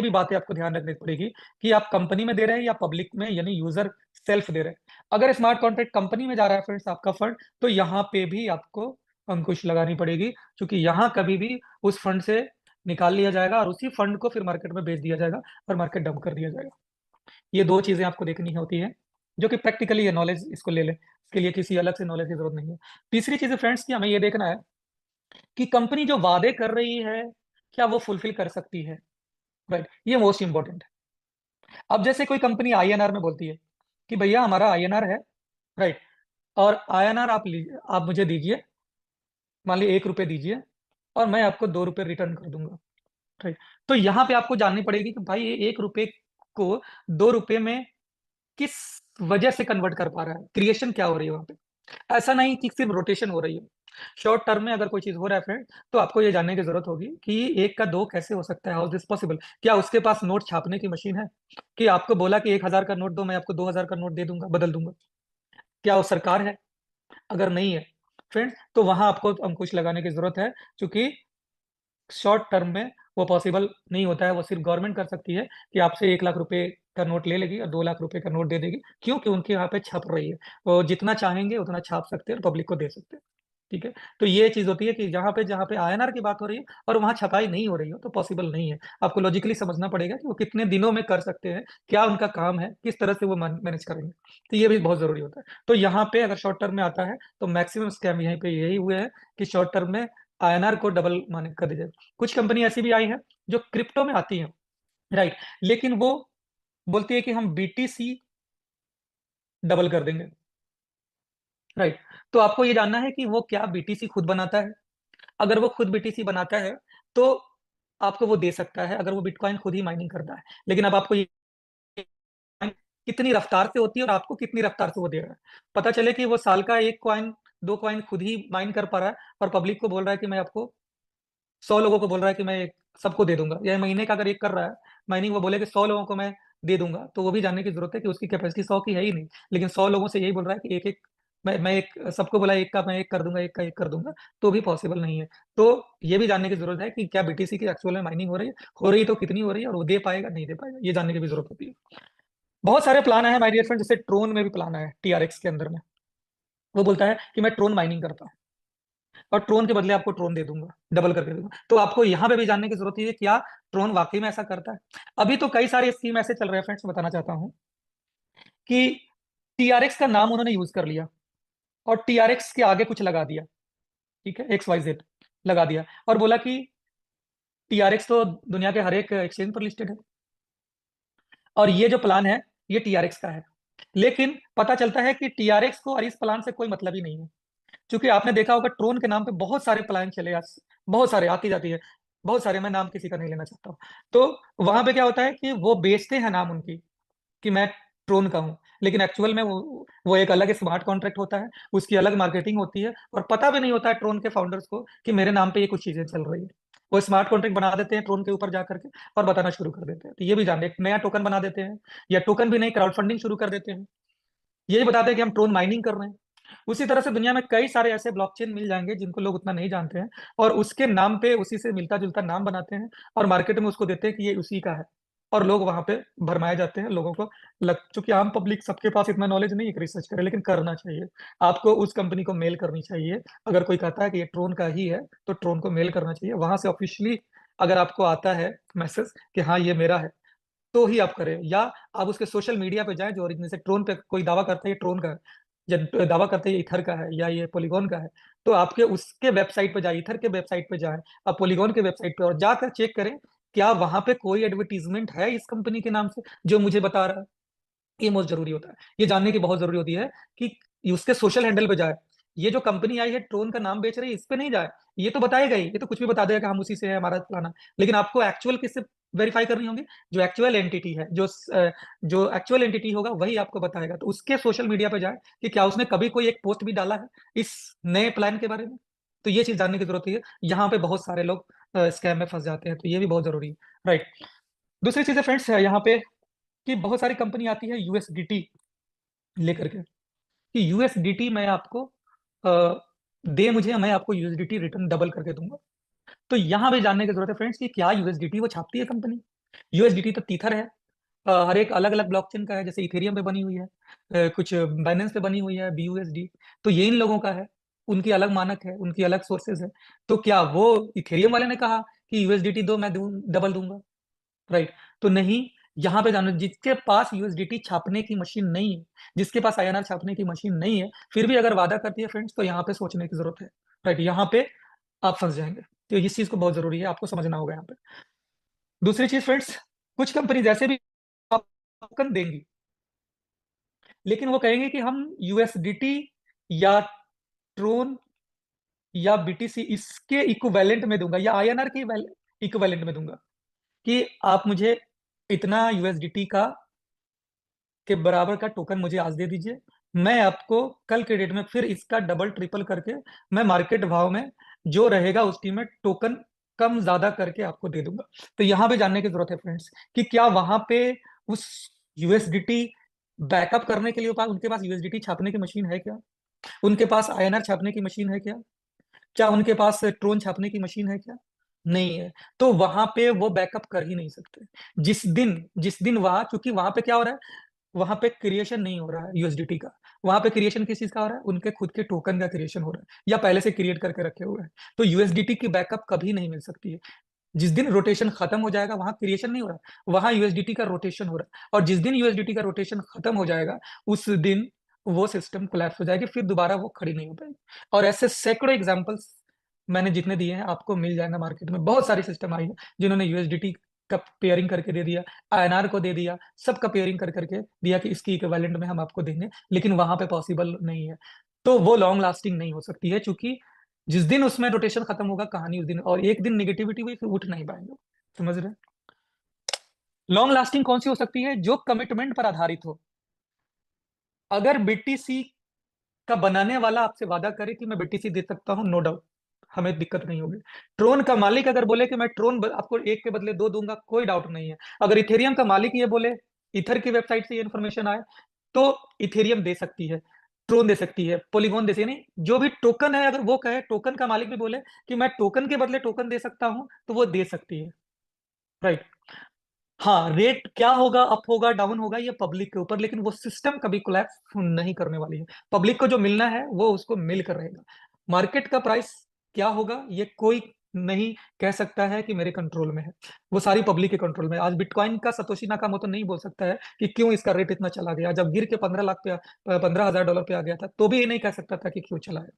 भी बातें आपको ध्यान रखनी पड़ेगी कि आप कंपनी में दे रहे हैं या पब्लिक में, यानी यूजर सेल्फ दे रहे हैं। अगर स्मार्ट कॉन्ट्रैक्ट कंपनी में जा रहा है फ्रेंड्स आपका फंड, तो यहाँ पे भी आपको अंकुश लगानी पड़ेगी, क्योंकि यहाँ कभी भी उस फंड से निकाल लिया जाएगा और उसी फंड को फिर मार्केट में बेच दिया जाएगा और मार्केट डंप कर दिया जाएगा। ये दो चीजें आपको देखनी होती है, जो कि प्रैक्टिकली है, नॉलेज इसको ले लें, इसके लिए किसी अलग से नॉलेज की जरूरत नहीं है। तीसरी चीज फ्रेंड्स की हमें ये देखना है कि कंपनी जो वादे कर रही है क्या वो फुलफिल कर सकती है, राइट। ये मोस्ट इंपॉर्टेंट है। अब जैसे कोई कंपनी आईएनआर में बोलती है कि भैया हमारा आईएनआर है, राइट, और आईएनआर आप लीजिए, आप मुझे दीजिए, मान लीजिए ₹1 दीजिए और मैं आपको ₹2 रिटर्न कर दूंगा, राइट। तो यहाँ पे आपको जाननी पड़ेगी कि भाई ये ₹1 को ₹2 में किस वजह से कन्वर्ट कर पा रहा है, क्रिएशन क्या हो रही है वहां पे। ऐसा नहीं कि सिर्फ रोटेशन हो रही है। शॉर्ट टर्म में अगर कोई चीज हो रहा है फ्रेंड, तो आपको ये जानने की जरूरत होगी कि एक का दो कैसे हो सकता है, हाउ दिस पॉसिबल। क्या उसके पास नोट छापने की मशीन है कि आपको बोला कि 1,000 का नोट दो, मैं आपको 2,000 का नोट दे दूंगा, बदल दूंगा? क्या वो सरकार है? अगर नहीं है फ्रेंड्स, तो वहां आपको अंकुश लगाने की जरूरत है, क्योंकि शॉर्ट टर्म में वो पॉसिबल नहीं होता है। वो सिर्फ गवर्नमेंट कर सकती है कि आपसे ₹1,00,000 का नोट ले लेगी और ₹2,00,000 का नोट दे देगी, क्योंकि उनके यहाँ पे छप रही है। वो जितना चाहेंगे उतना छाप सकते हैं और पब्लिक को दे सकते हैं, ठीक है। तो ये चीज होती है कि जहाँ पे आईएनआर की बात हो रही है और वहां छपाई नहीं हो रही हो, तो पॉसिबल नहीं है। आपको लॉजिकली समझना पड़ेगा कि वो कितने दिनों में कर सकते हैं, क्या उनका काम है, किस तरह से वो मैनेज करेंगे। तो ये भी बहुत जरूरी होता है। तो यहाँ पे अगर शॉर्ट टर्म में आता है तो मैक्सिमम स्कैम यहीं पे यही हुए हैं कि शॉर्ट टर्म में आईएनआर को डबल माने कर दिया जाए। कुछ कंपनी ऐसी भी आई है जो क्रिप्टो में आती है, राइट, लेकिन वो बोलती है कि हम बीटीसी डबल कर देंगे, राइट। तो आपको ये जानना है कि वो क्या बीटीसी खुद बनाता है। अगर वो खुद बीटीसी बनाता है तो आपको वो दे सकता है, अगर वो बिटकॉइन खुद ही माइनिंग करता है। लेकिन अब आपको ये कितनी रफ्तार से होती है और आपको कितनी रफ्तार से वो दे रहा है। पता चले कि वो साल का एक कॉइन, दो कॉइन खुद ही माइन कर पा रहा है और पब्लिक को बोल रहा है कि मैं आपको 100 लोगों को बोल रहा है कि मैं सबको दे दूंगा, या महीने का अगर एक कर रहा है माइनिंग, वो बोले कि 100 लोगों को मैं दे दूंगा, तो वो भी जानने की जरूरत है कि उसकी कैपेसिटी 100 की है ही नहीं, लेकिन 100 लोगों से यही बोल रहा है कि एक एक, मैं एक, सबको बोला एक का मैं एक कर दूंगा, एक का एक कर दूंगा, तो भी पॉसिबल नहीं है। तो ये भी जानने की जरूरत है कि क्या बीटीसी की एक्चुअल में माइनिंग हो रही है, हो रही तो कितनी हो रही है, और वो दे पाएगा नहीं दे पाएगा, ये जानने की भी जरूरत होती है। बहुत सारे प्लान है माय डियर फ्रेंड, जैसे ट्रोन में भी प्लान है टीआरएक्स के अंदर में। वो बोलता है कि मैं ट्रोन माइनिंग करता हूँ और ट्रोन के बदले आपको ट्रोन दे दूंगा, डबल करके दे दूंगा। तो आपको यहाँ पे भी जानने की जरूरत है कि क्या ट्रोन वाकई में ऐसा करता है। अभी तो कई सारे स्कीम ऐसे चल रहे हैं फ्रेंड्स, बताना चाहता हूँ कि टीआरएक्स का नाम उन्होंने यूज कर लिया और टीआरएक्स के आगे कुछ लगा दिया, ठीक है, XYZ लगा दिया, और बोला कि टीआरएक्स तो दुनिया के हर एक एक्सचेंज पर लिस्टेड है और ये जो प्लान है ये टीआरएक्स का है। लेकिन पता चलता है कि टीआरएक्स को और इस प्लान से कोई मतलब ही नहीं है, क्योंकि आपने देखा होगा ट्रोन के नाम पे बहुत सारे प्लान चले, आज बहुत सारे आती जाती है। बहुत सारे, मैं नाम किसी का नहीं लेना चाहता हूँ। तो वहां पे क्या होता है कि वो बेचते हैं नाम उनकी कि मैं ट्रोन का हूँ, लेकिन एक्चुअल में वो एक अलग स्मार्ट कॉन्ट्रैक्ट होता है, उसकी अलग मार्केटिंग होती है, और पता भी नहीं होता है ट्रोन के फाउंडर्स को कि मेरे नाम पे ये कुछ चीजें चल रही है। वो स्मार्ट कॉन्ट्रैक्ट बना देते हैं ट्रोन के ऊपर जा करके और बताना शुरू कर देते हैं। तो ये भी जान, एक नया टोकन बना देते हैं, या टोकन भी नहीं, क्राउड फंडिंग शुरू कर देते हैं, यही बताते हैं कि हम ट्रोन माइनिंग कर रहे हैं। उसी तरह से दुनिया में कई सारे ऐसे ब्लॉकचेन मिल जाएंगे जिनको लोग उतना नहीं जानते हैं, और उसके नाम पे उसी से मिलता जुलता नाम बनाते हैं और मार्केट में उसको देते हैं कि ये उसी का है, और लोग वहां पे भरमाए जाते हैं। लोगों को लग, चूंकि आम पब्लिक सबके पास इतना नॉलेज नहीं है कि रिसर्च करे, लेकिन करना चाहिए। आपको उस कंपनी को मेल करनी चाहिए, अगर कोई कहता है कि ये ट्रोन का ही है तो ट्रोन को मेल करना चाहिए, वहां से ऑफिशियली अगर आपको आता है मैसेज कि हाँ ये मेरा है, तो ही आप करें। या आप उसके सोशल मीडिया पे जाएं, जो ओरिजिनल से ट्रोन पे कोई दावा करता है ये ट्रोन का है, या दावा करते हैं ये इथर का है या ये पॉलीगॉन का है, तो आपके उसके वेबसाइट पे जाए, इथर के वेबसाइट पे जाएं, आप पॉलीगॉन के वेबसाइट पे, और जाकर चेक करें क्या वहां पे कोई एडवर्टीजमेंट है इस कंपनी के नाम से जो मुझे बता रहा है। ये बहुत जरूरी होता है, ये जानने की बहुत जरूरी होती है कि उसके सोशल हैंडल पे जाए, ये जो कंपनी आई है ट्रोन का नाम बेच रही है इस पे नहीं जाए। ये तो बताएगा ही, ये तो कुछ भी बता देगा कि हम उसी से है, हमारा फलाना, लेकिन आपको एक्चुअल किससे वेरीफाई करनी होगी, जो एक्चुअल एंटिटी है, जो एक्चुअल एंटिटी होगा वही आपको बताएगा। तो उसके सोशल मीडिया पे जाए कि क्या उसने कभी कोई एक पोस्ट भी डाला है इस नए प्लान के बारे में। तो ये चीज जानने की जरूरत है, यहाँ पे बहुत सारे लोग स्कैम में फंस जाते हैं, तो ये भी बहुत जरूरी है। राइट। दूसरी चीज है फ्रेंड्स यहाँ पे कि बहुत सारी कंपनी आती है यूएसडीटी लेकर के, कि यूएसडीटी मैं आपको दे मुझे, मैं आपको यूएसडीटी रिटर्न डबल करके दूंगा। तो यहाँ भी जानने की जरूरत है फ्रेंड्स कि क्या यूएसडीटी वो छापती है कंपनी। यूएसडीटी तो तीथर है, हर एक अलग अलग ब्लॉकचेन का है, जैसे इथेरियम पे बनी हुई है, कुछ बाइनेंस पे बनी हुई है, बीयूएसडी। तो ये इन लोगों का है, उनकी अलग मानक है, उनकी अलग सोर्सेज है। तो क्या वो इथेरियम वाले ने कहा कि यूएसडीटी दो मैं दूं, डबल दूंगा? राइट। तो नहीं, यहाँ पे जानो, जिसके पास यूएसडीटी छापने की मशीन नहीं है, जिसके पास आईएनआर छापने की मशीन नहीं है, फिर भी अगर वादा करती है फ्रेंड्स, तो यहाँ पे सोचने की जरूरत है। राइट, यहाँ पे आप फंस जाएंगे। तो इस चीज को बहुत जरूरी है, आपको समझना होगा यहाँ पे। दूसरी चीज फ्रेंड्स, कुछ कंपनी जैसे भी टोकन देंगी, लेकिन वो कहेंगे कि हम यूएसडीटी या ट्रोन या बीटीसी इसके इक्विवेलेंट में दूंगा, या आईएनआर के इक्विवेलेंट में दूंगा, कि आप मुझे इतना यूएसडीटी का के बराबर का टोकन मुझे आज दे दीजिए, मैं आपको कल के डेट में फिर इसका डबल ट्रिपल करके मैं मार्केट भाव में जो रहेगा उस कीमत टोकन कम ज्यादा करके आपको दे दूंगा। तो यहाँ पे जानने की जरूरत है फ्रेंड्स कि क्या वहां पे उस यूएसडीटी बैकअप करने के लिए उनके पास यूएसडीटी छापने की मशीन है क्या, उनके पास आईएनआर छापने की मशीन है क्या, क्या उनके पास ट्रोन छापने की मशीन है क्या? नहीं है। तो वहां पे वो बैकअप कर ही नहीं सकते। जिस दिन वहां, क्योंकि वहां पे क्या हो रहा है, वहां पे क्रिएशन नहीं हो रहा है यूएसडीटी का, वहां पे क्रिएशन किस चीज का हो रहा है, उनके खुद के टोकन का क्रिएशन हो रहा है, या पहले से क्रिएट करके रखे हुए हैं। तो यूएसडीटी की बैकअप कभी नहीं मिल सकती है। जिस दिन रोटेशन खत्म हो जाएगा, वहां क्रिएशन नहीं हो रहा, वहां यूएसडीटी का रोटेशन हो रहा है, और जिस दिन यूएसडीटी का रोटेशन खत्म हो जाएगा, उस दिन वो सिस्टम कोलैप्स हो जाएगी, फिर दोबारा वो खड़ी नहीं हो पाएगी। और ऐसे सैकड़ों एग्जांपल्स मैंने जितने दिए हैं आपको मिल जाएगा मार्केट में। बहुत सारी सिस्टम आई है जिन्होंने यूएसडीटी का पेयरिंग करके दे दिया, आईएनआर को दे दिया, सबका पेयरिंग कर करके दिया कि इसकी इक्विवेलेंट में हम आपको देंगे, लेकिन वहां पे पॉसिबल नहीं है। तो वो लॉन्ग लास्टिंग नहीं हो सकती है, क्योंकि जिस दिन उसमें रोटेशन खत्म होगा कहानी उस दिन, और एक दिन निगेटिविटी हुई फिर उठ नहीं पाएंगे। समझ रहे हैं? लॉन्ग लास्टिंग कौन सी हो सकती है? जो कमिटमेंट पर आधारित हो। अगर बीटीसी का बनाने वाला आपसे वादा करे कि मैं बीटीसी दे सकता हूं, नो डाउट हमें दिक्कत नहीं होगी। ट्रोन का मालिक अगर बोले कि मैं ट्रोन आपको एक के बदले दो दूंगा, कोई डाउट नहीं है। अगर इथेरियम का मालिक ये बोले, इथर की वेबसाइट से ये इन्फॉर्मेशन आए, तो इथेरियम दे सकती है, ट्रोन दे सकती है, पॉलीगॉन दे सकती है, नहीं जो भी टोकन है, अगर वो कहे, टोकन का मालिक भी बोले कि मैं टोकन के बदले टोकन दे सकता हूं, तो वो दे सकती है। राइट। हाँ, रेट क्या होगा, अप होगा डाउन होगा, ये पब्लिक के ऊपर, लेकिन वो सिस्टम कभी कोलैप्स नहीं करने वाली है। पब्लिक को जो मिलना है वो उसको मिल कर रहेगा। मार्केट का प्राइस क्या होगा ये कोई नहीं कह सकता है कि मेरे कंट्रोल में है, वो सारी पब्लिक के कंट्रोल में है। आज बिटकॉइन का सतोशी नाकामोटो नहीं बोल सकता है कि क्यों इसका रेट इतना चला गया, जब गिर के 15 लाख पे, $15,000 पे आ गया था, तो भी ये नहीं कह सकता था कि क्यों चला है।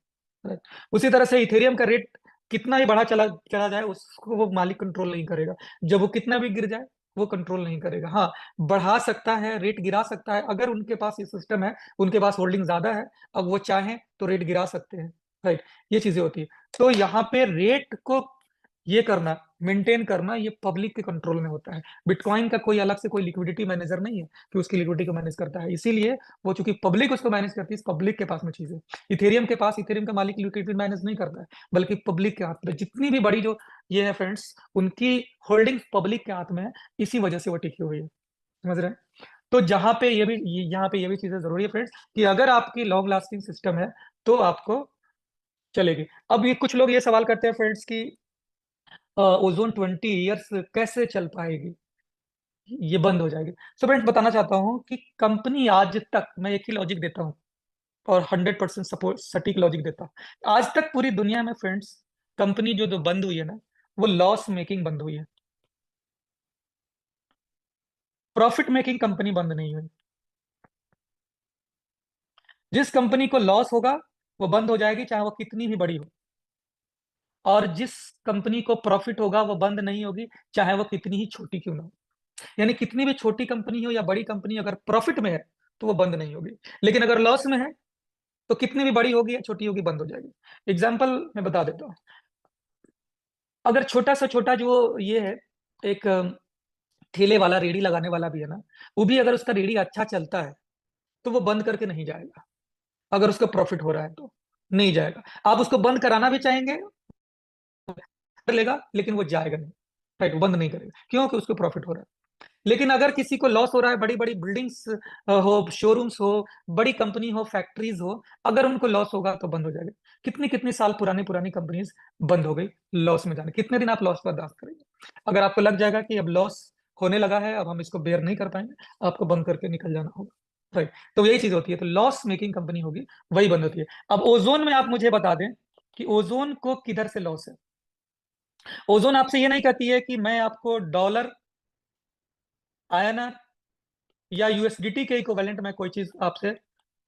Right? उसी तरह से इथेरियम का रेट कितना ही बढ़ा चला चला जाए, उसको वो मालिक कंट्रोल नहीं करेगा। जब वो कितना भी गिर जाए, वो कंट्रोल नहीं करेगा। हाँ, बढ़ा सकता है, रेट गिरा सकता है, अगर उनके पास ये सिस्टम है, उनके पास होल्डिंग ज्यादा है, अब वो चाहें तो रेट गिरा सकते हैं। राइट, ये चीजें होती है। तो यहाँ पे रेट को, ये करना, मेंटेन करना, ये पब्लिक के कंट्रोल में होता है। बिटकॉइन का कोई अलग से कोई लिक्विडिटी मैनेजर नहीं है कि उसकी लिक्विडिटी को मैनेज करता है, इसीलिए वो चूंकि पब्लिक उसको मैनेज करती है, पब्लिक के पास में चीज है। इथेरियम के पास इथेरियम का मालिक लिक्विडिटी मैनेज नहीं करता है, बल्कि पब्लिक के हाथ में। जितनी भी बड़ी जो ये है फ्रेंड्स, उनकी होल्डिंग पब्लिक के हाथ में है, इसी वजह से वो टिकी हुई है। समझ रहे हैं? तो जहां पे ये भी यहाँ पे ये भी चीजें जरूरी है फ्रेंड्स, कि अगर आपकी लॉन्ग लास्टिंग सिस्टम है तो आपको चलेगी। अब ये कुछ लोग ये सवाल करते हैं फ्रेंड्स कि ओजोन 20 ईयर्स कैसे चल पाएगी, ये बंद हो जाएगी। सो फ्रेंड्स बताना चाहता हूँ कि कंपनी आज तक, मैं एक ही लॉजिक देता हूँ और 100% सपोर्ट सटीक लॉजिक देता हूँ। आज तक पूरी दुनिया में फ्रेंड्स कंपनी जो जो बंद हुई है ना, वो लॉस मेकिंग बंद हुई है, प्रॉफिट मेकिंग कंपनी बंद नहीं हुई। जिस कंपनी को लॉस होगा वो बंद हो जाएगी, चाहे वो कितनी भी बड़ी हो। और जिस कंपनी को प्रॉफिट होगा वो बंद नहीं होगी, चाहे वो कितनी ही छोटी क्यों ना हो। यानी कितनी भी छोटी कंपनी हो या बड़ी कंपनी, अगर प्रॉफिट में है तो वो बंद नहीं होगी। लेकिन अगर लॉस में है तो कितनी भी बड़ी होगी या छोटी होगी, बंद हो जाएगी। एग्जाम्पल मैं बता देता हूँ। अगर छोटा सा छोटा जो ये है, एक ठेले वाला, रेडी लगाने वाला भी है ना, वो भी अगर उसका रेडी अच्छा चलता है तो वो बंद करके नहीं जाएगा। अगर उसका प्रॉफिट हो रहा है तो नहीं जाएगा। आप उसको बंद कराना भी चाहेंगे, कर लेगा, लेकिन वो जाएगा नहीं। राइट, वो बंद नहीं करेगा, क्योंकि उसको प्रॉफिट हो रहा है। लेकिन अगर किसी को लॉस हो रहा है, बड़ी बड़ी बिल्डिंग्स हो, शोरूम्स हो, बड़ी कंपनी हो, फैक्ट्रीज हो, अगर उनको लॉस होगा तो बंद हो जाएगा। कितनी कितनी साल पुरानी पुरानी कंपनीज बंद हो गई लॉस में जाने। कितने दिन आप लॉस बर्दाश्त करेंगे? अगर आपको लग जाएगा कि अब लॉस होने लगा है, अब हम इसको बेयर नहीं कर पाएंगे, आपको बंद करके निकल जाना होगा। राइट, तो यही चीज होती है। तो लॉस मेकिंग कंपनी होगी वही बंद होती है। अब ओजोन में आप मुझे बता दें कि ओजोन को किधर से लॉस है। ओजोन आपसे ये नहीं कहती है कि मैं आपको डॉलर, आयनर या यूएसडीटी के इक्विवेलेंट में कोई चीज आपसे,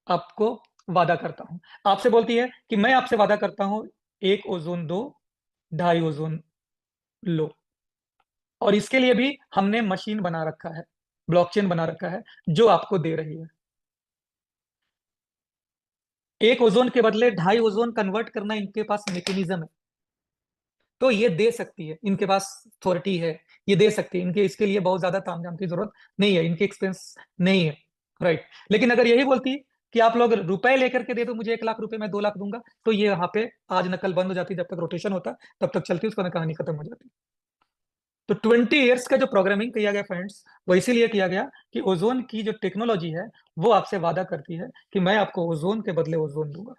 आपको वादा करता हूं। आपसे बोलती है कि मैं आपसे वादा करता हूं, एक ओजोन दो, ढाई ओजोन लो। और इसके लिए भी हमने मशीन बना रखा है, ब्लॉकचेन बना रखा है, जो आपको दे रही है। एक ओजोन के बदले ढाई ओजोन कन्वर्ट करना इनके पास मैकेनिज्म है। तो ये दे सकती है, इनके पास अथॉरिटी है, ये दे सकती है। इनके इसके लिए बहुत ज्यादा तामझाम की जरूरत नहीं है, इनके एक्सपेंस नहीं है। राइट, लेकिन अगर यही बोलती कि आप लोग रुपए लेकर के दे दो मुझे, 1 लाख रुपए मैं 2 लाख दूंगा, तो ये यहाँ पे आज नकल बंद हो जाती, जब तक रोटेशन होता तब तक चलती, उसका कहानी खत्म हो जाती। तो 20 ईयर्स का जो प्रोग्रामिंग किया गया फ्रेंड्स, वो इसीलिए किया गया कि ओजोन की जो टेक्नोलॉजी है वो आपसे वादा करती है कि मैं आपको ओजोन के बदले ओजोन दूंगा।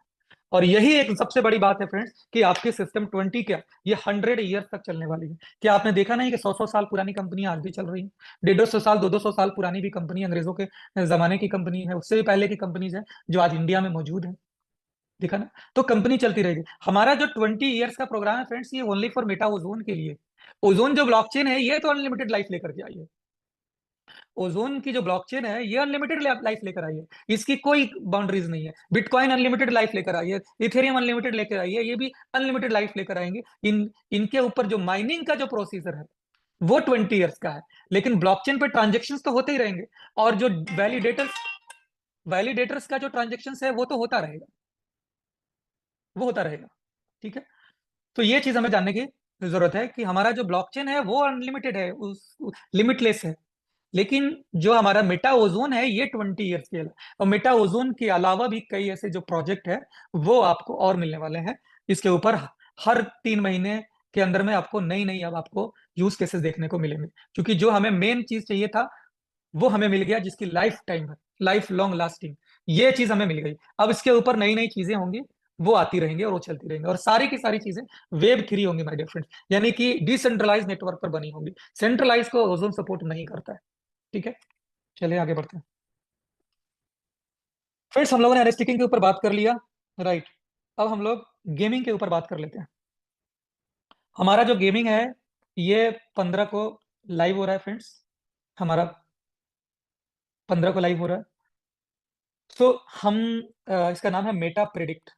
और यही एक सबसे बड़ी बात है फ्रेंड्स, कि आपकी सिस्टम 20 क्या, ये 100 ईयर्स तक चलने वाली है। क्या आपने देखा नहीं कि 100 100 साल पुरानी कंपनियां आज भी चल रही हैं? 150 150 साल, 200 200 साल पुरानी भी कंपनी, अंग्रेजों के जमाने की कंपनी है, उससे भी पहले की कंपनीज है जो आज इंडिया में मौजूद है। देखा ना? तो कंपनी चलती रहेगी। हमारा जो 20 ईयर्स का प्रोग्राम है फ्रेंड्स, ये ओनली फॉर मेटा ओजोन के लिए। ओजोन जो ब्लॉकचेन है, ये तो अनलिमिटेड लाइफ लेकर के आई है। ओजोन की जो ब्लॉकचेन है, ये अनलिमिटेड लाइफ लेकर आई है, इसकी कोई बाउंड्रीज नहीं है। बिटकॉइन अनलिमिटेड लाइफ लेकर आई है, इथेरियम अनलिमिटेड लेकर आई है, ये भी अनलिमिटेड लाइफ लेकर आएंगे। इनके ऊपर जो माइनिंग का जो प्रोसीजर है वो 20 ईयर्स का है, लेकिन ब्लॉकचेन पे ट्रांजेक्शन तो होते ही रहेंगे। और जो वैलिडेटर्स वैलिडेटर्स का जो ट्रांजेक्शन है वो तो होता रहेगा, वो होता रहेगा। ठीक है, तो ये चीज हमें जानने की जरूरत है कि हमारा जो ब्लॉकचेन है वो अनलिमिटेड है, उस लिमिटलेस है। लेकिन जो हमारा मेटा ओजोन है ये 20 ईयर्स के है। और मेटा ओजोन के अलावा भी कई ऐसे जो प्रोजेक्ट है वो आपको और मिलने वाले हैं। इसके ऊपर हर 3 महीने के अंदर में आपको नई नई, अब आपको यूज केसेस देखने को मिलेंगे। क्योंकि जो हमें मेन चीज चाहिए था वो हमें मिल गया, जिसकी लाइफ टाइम है, लाइफ लॉन्ग लास्टिंग, ये चीज हमें मिल गई। अब इसके ऊपर नई नई चीजें होंगी, वो आती रहेंगी और वो चलती रहेंगी, और सारी की सारी चीजें वेब 3 होंगी माय डियर फ्रेंड्स, यानी कि डिसेंट्रलाइज नेटवर्क पर बनी होंगी। सेंट्रलाइज को ओजोन सपोर्ट नहीं करता है। ठीक है, चलिए आगे बढ़ते हैं। फ्रेंड्स हम लोगों ने एनस्टिकिंग के ऊपर बात कर लिया। राइट, अब हम लोग गेमिंग के ऊपर बात कर लेते हैं। हमारा जो गेमिंग है ये 15 को लाइव हो रहा है फ्रेंड्स, हमारा 15 को लाइव हो रहा है। तो हम इसका नाम है मेटा प्रेडिक्ट।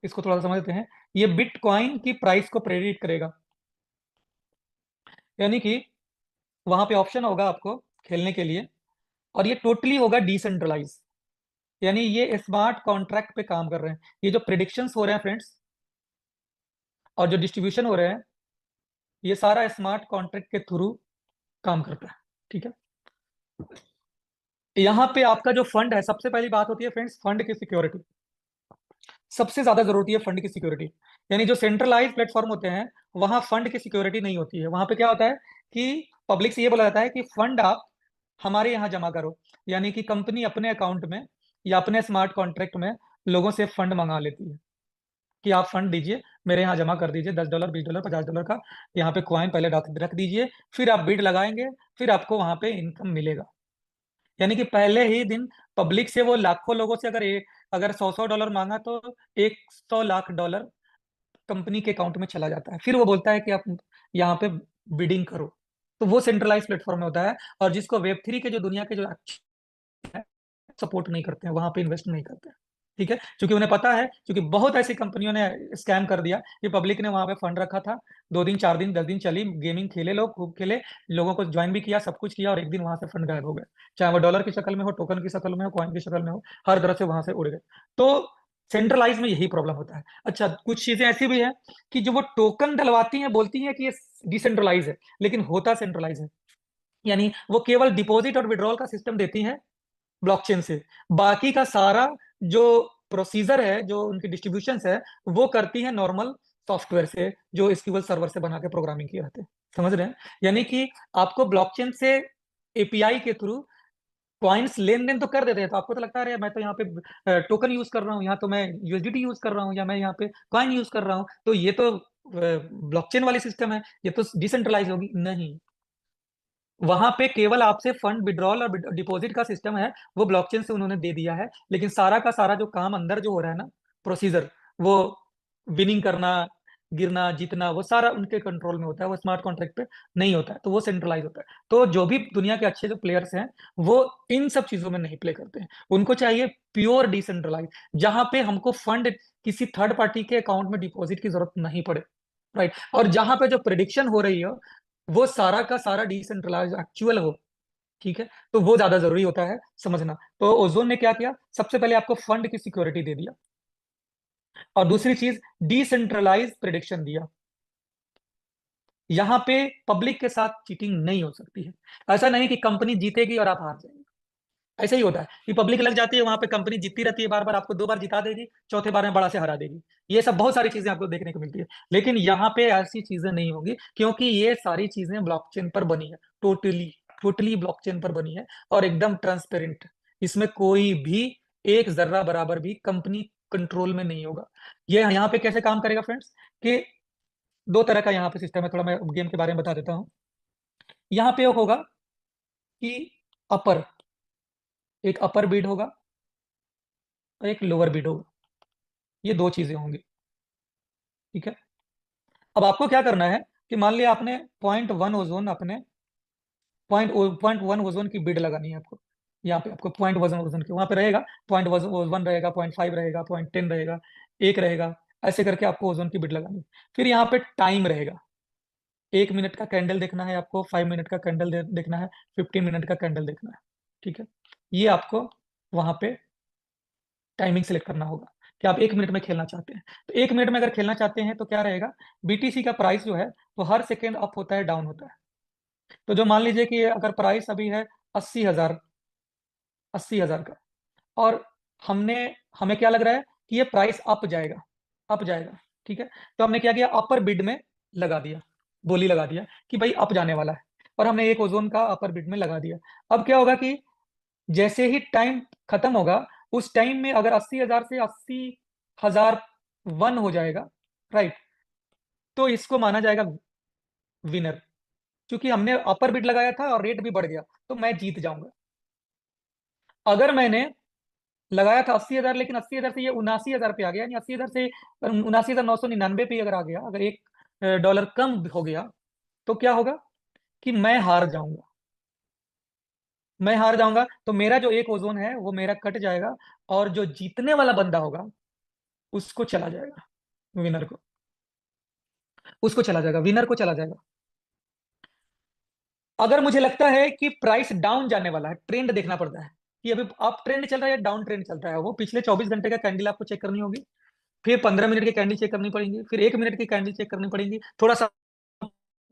इसको थोड़ा सा समझते हैं। ये बिटकॉइन की प्राइस को प्रेडिक्ट करेगा, यानी कि वहां पे ऑप्शन होगा आपको खेलने के लिए, और ये टोटली होगा डिसेंट्रलाइज, यानी ये स्मार्ट कॉन्ट्रैक्ट पे काम कर रहे हैं। ये जो प्रिडिक्शंस हो रहे हैं फ्रेंड्स, और जो डिस्ट्रीब्यूशन हो रहे हैं ये सारा स्मार्ट कॉन्ट्रैक्ट के थ्रू काम करता है। ठीक है, यहाँ पे आपका जो फंड है, सबसे पहली बात होती है फ्रेंड्स फंड की सिक्योरिटी। सबसे ज्यादा जरूरत है फंड की सिक्योरिटी। यानी जो सेंट्रलाइज प्लेटफॉर्म होते हैं वहां फंड की सिक्योरिटी नहीं होती है। वहां पे क्या होता है कि पब्लिक से ये बोला जाता है कि फंड आप हमारे यहाँ जमा करो। यानी कि कंपनी अपने अकाउंट में या अपने स्मार्ट कॉन्ट्रैक्ट में लोगों से फंड मंगा लेती है कि आप फंड दीजिए, मेरे यहाँ जमा कर दीजिए, $10, $20, $50 का यहाँ पे कॉइन पहले रख रख दीजिए, फिर आप बिड लगाएंगे, फिर आपको वहां पे इनकम मिलेगा। यानी कि पहले ही दिन पब्लिक से वो लाखों लोगों से अगर $100 मांगा तो $100 लाख कंपनी के अकाउंट में चला जाता है। फिर वो बोलता है कि आप यहाँ पे बिडिंग करो। तो वो सेंट्रलाइज प्लेटफॉर्म में होता है, और जिसको वेब 3 के जो दुनिया के जो सपोर्ट नहीं करते हैं, वहां पे इन्वेस्ट नहीं करते हैं। ठीक है, क्योंकि उन्हें पता है, क्योंकि बहुत ऐसी कंपनियों ने स्कैम कर दिया कि पब्लिक ने वहां पे फंड रखा था, 2 दिन 4 दिन 10 दिन चली गेमिंग, खेले लोग खूब खेले, लोगों को ज्वाइन भी किया, सब कुछ किया, और एक दिन वहां से फंड गायब हो गए। चाहे वो डॉलर की शक्ल में हो, टोकन की शक्ल में हो, कॉइन की शक्ल में हो, हर तरह से वहां से उड़ गए। तो सेंट्रलाइज में यही प्रॉब्लम होता है। अच्छा, कुछ चीजें ऐसी भी है कि जो वो टोकन डलवाती हैं, बोलती हैं कि ये डिसेंट्रलाइज है, लेकिन होता सेंट्रलाइज है। यानी वो केवल डिपॉजिट और विड्रॉल का सिस्टम देती हैं ब्लॉकचेन से, बाकी का सारा जो प्रोसीजर है, जो उनकी डिस्ट्रीब्यूशन है, वो करती है नॉर्मल सॉफ्टवेयर से, जो एसक्यूएल सर्वर से बना के प्रोग्रामिंग किए रहते हैं। समझ रहे हैं? यानी कि आपको ब्लॉकचेन से एपीआई के थ्रू कॉइन्स लेन देन तो कर देते हैं, तो आपको तो लगता है मैं तो यहाँ पे टोकन यूज कर रहा हूँ, यहाँ तो मैं यूएसडीटी यूज कर रहा हूँ, या मैं यहाँ पे कॉइन यूज कर रहा हूँ, तो ये तो ब्लॉकचेन वाली सिस्टम है, ये तो डिसेंट्रलाइज होगी। नहीं, वहां पे केवल आपसे फंड विड्रॉल और डिपॉजिट का सिस्टम है, वो ब्लॉकचेन से उन्होंने दे दिया है, लेकिन सारा का सारा जो काम अंदर जो हो रहा है ना, प्रोसीजर, वो विनिंग करना, गिरना, जीतना, वो सारा उनके कंट्रोल में होता है, वो स्मार्ट कॉन्ट्रैक्ट पे नहीं होता है, तो वो सेंट्रलाइज होता है। तो जो भी दुनिया के अच्छे जो प्लेयर्स हैं वो इन सब चीजों में नहीं प्ले करते हैं। उनको चाहिए प्योर डिसेंट्रलाइज, जहां पे हमको फंड किसी थर्ड पार्टी के अकाउंट में डिपॉजिट की जरूरत नहीं पड़े। राइट, और जहां पे जो प्रिडिक्शन हो रही हो वो सारा का सारा डिसेंट्रलाइज एक्चुअल हो। ठीक है, तो वो ज्यादा जरूरी होता है समझना। तो ओजोन ने क्या किया, सबसे पहले आपको फंड की सिक्योरिटी दे दिया, और दूसरी चीज डिसेंट्रलाइज प्रिडिक्शन दिया। यहां पे पब्लिक के साथ चीटिंग नहीं हो सकती है। ऐसा नहीं कि कंपनी जीतेगी और आप हार जाएंगे। ऐसा ही होता है कि पब्लिक लग जाती है, वहां पे कंपनी जीतती रहती है, बार बार आपको 2 बार जिता देगी, चौथे बार में बड़ा से हरा देगी। ये सब बहुत सारी चीजें आपको देखने को मिलती है, लेकिन यहाँ पे ऐसी चीजें नहीं होगी, क्योंकि ये सारी चीजें ब्लॉकचेन पर बनी है, टोटली टोटली ब्लॉकचेन पर बनी है, और एकदम ट्रांसपेरेंट। इसमें कोई भी एक जर्रा बराबर भी कंपनी कंट्रोल में नहीं होगा। ये यहाँ पे कैसे काम करेगा फ्रेंड्स, कि 2 तरह का यहाँ पे सिस्टम है, थोड़ा मैं गेम के बारे में बता देता हूँ। यहाँ पे होगा कि अपर एक अपर बीड होगा और एक लोअर बीड होगा, ये 2 चीजें होंगी। ठीक है, अब आपको क्या करना है कि मान लिया आपने 0.1 ओजोन, अपने 0.1 ओजोन की बिड लगानी है आपको। यहाँ पे आपको 0.1 ओजोन की वहां पे रहेगा, 0.1 रहेगा, 0.5 रहेगा, 0.10 रहेगा, 1 रहेगा, ऐसे करके आपको ओजोन की बिड लगानी है। फिर यहाँ पे टाइम रहेगा, 1 मिनट का कैंडल देखना है आपको, 5 मिनट का कैंडल देखना है, 15 मिनट का कैंडल देखना है। ठीक है, ये आपको वहां पे टाइमिंग सेलेक्ट करना होगा कि आप 1 मिनट में खेलना चाहते हैं। तो 1 मिनट में अगर खेलना चाहते हैं तो क्या रहेगा, बीटीसी का प्राइस जो है वो हर सेकेंड अप होता है, डाउन होता है। तो जो मान लीजिए कि अगर प्राइस अभी है 80,000, 80,000 का, और हमने हमें क्या लग रहा है कि ये प्राइस अप जाएगा, अप जाएगा। ठीक है, तो हमने क्या किया, अपर बिड में लगा दिया, बोली लगा दिया कि भाई अप जाने वाला है, और हमने एक ओजोन का अपर बिड में लगा दिया। अब क्या होगा कि जैसे ही टाइम खत्म होगा, उस टाइम में अगर 80,000 से 80,001 हो जाएगा, राइट, तो इसको माना जाएगा विनर, क्योंकि हमने अपर बिड लगाया था और रेट भी बढ़ गया, तो मैं जीत जाऊंगा। अगर मैंने लगाया था 80,000, लेकिन 80,000 से ये 79,000 पे आ गया, यानी 80,000 से 79,999 पे अगर आ गया, अगर $1 कम हो गया, तो क्या होगा कि मैं हार जाऊंगा। मैं हार जाऊंगा तो मेरा जो एक ओजोन है वो मेरा कट जाएगा, और जो जीतने वाला बंदा होगा उसको चला जाएगा, विनर को, उसको चला जाएगा, विनर को चला जाएगा। अगर मुझे लगता है कि प्राइस डाउन जाने वाला है, ट्रेंड देखना पड़ता है कि अभी अप ट्रेंड चल रहा है या डाउन ट्रेंड चल रहा है, वो पिछले 24 घंटे का कैंडल आपको चेक करनी होगी। फिर 15 मिनट की कैंडल चेक करनी पड़ेगी, फिर 1 मिनट की कैंडल चेक करनी पड़ेगी, थोड़ा सा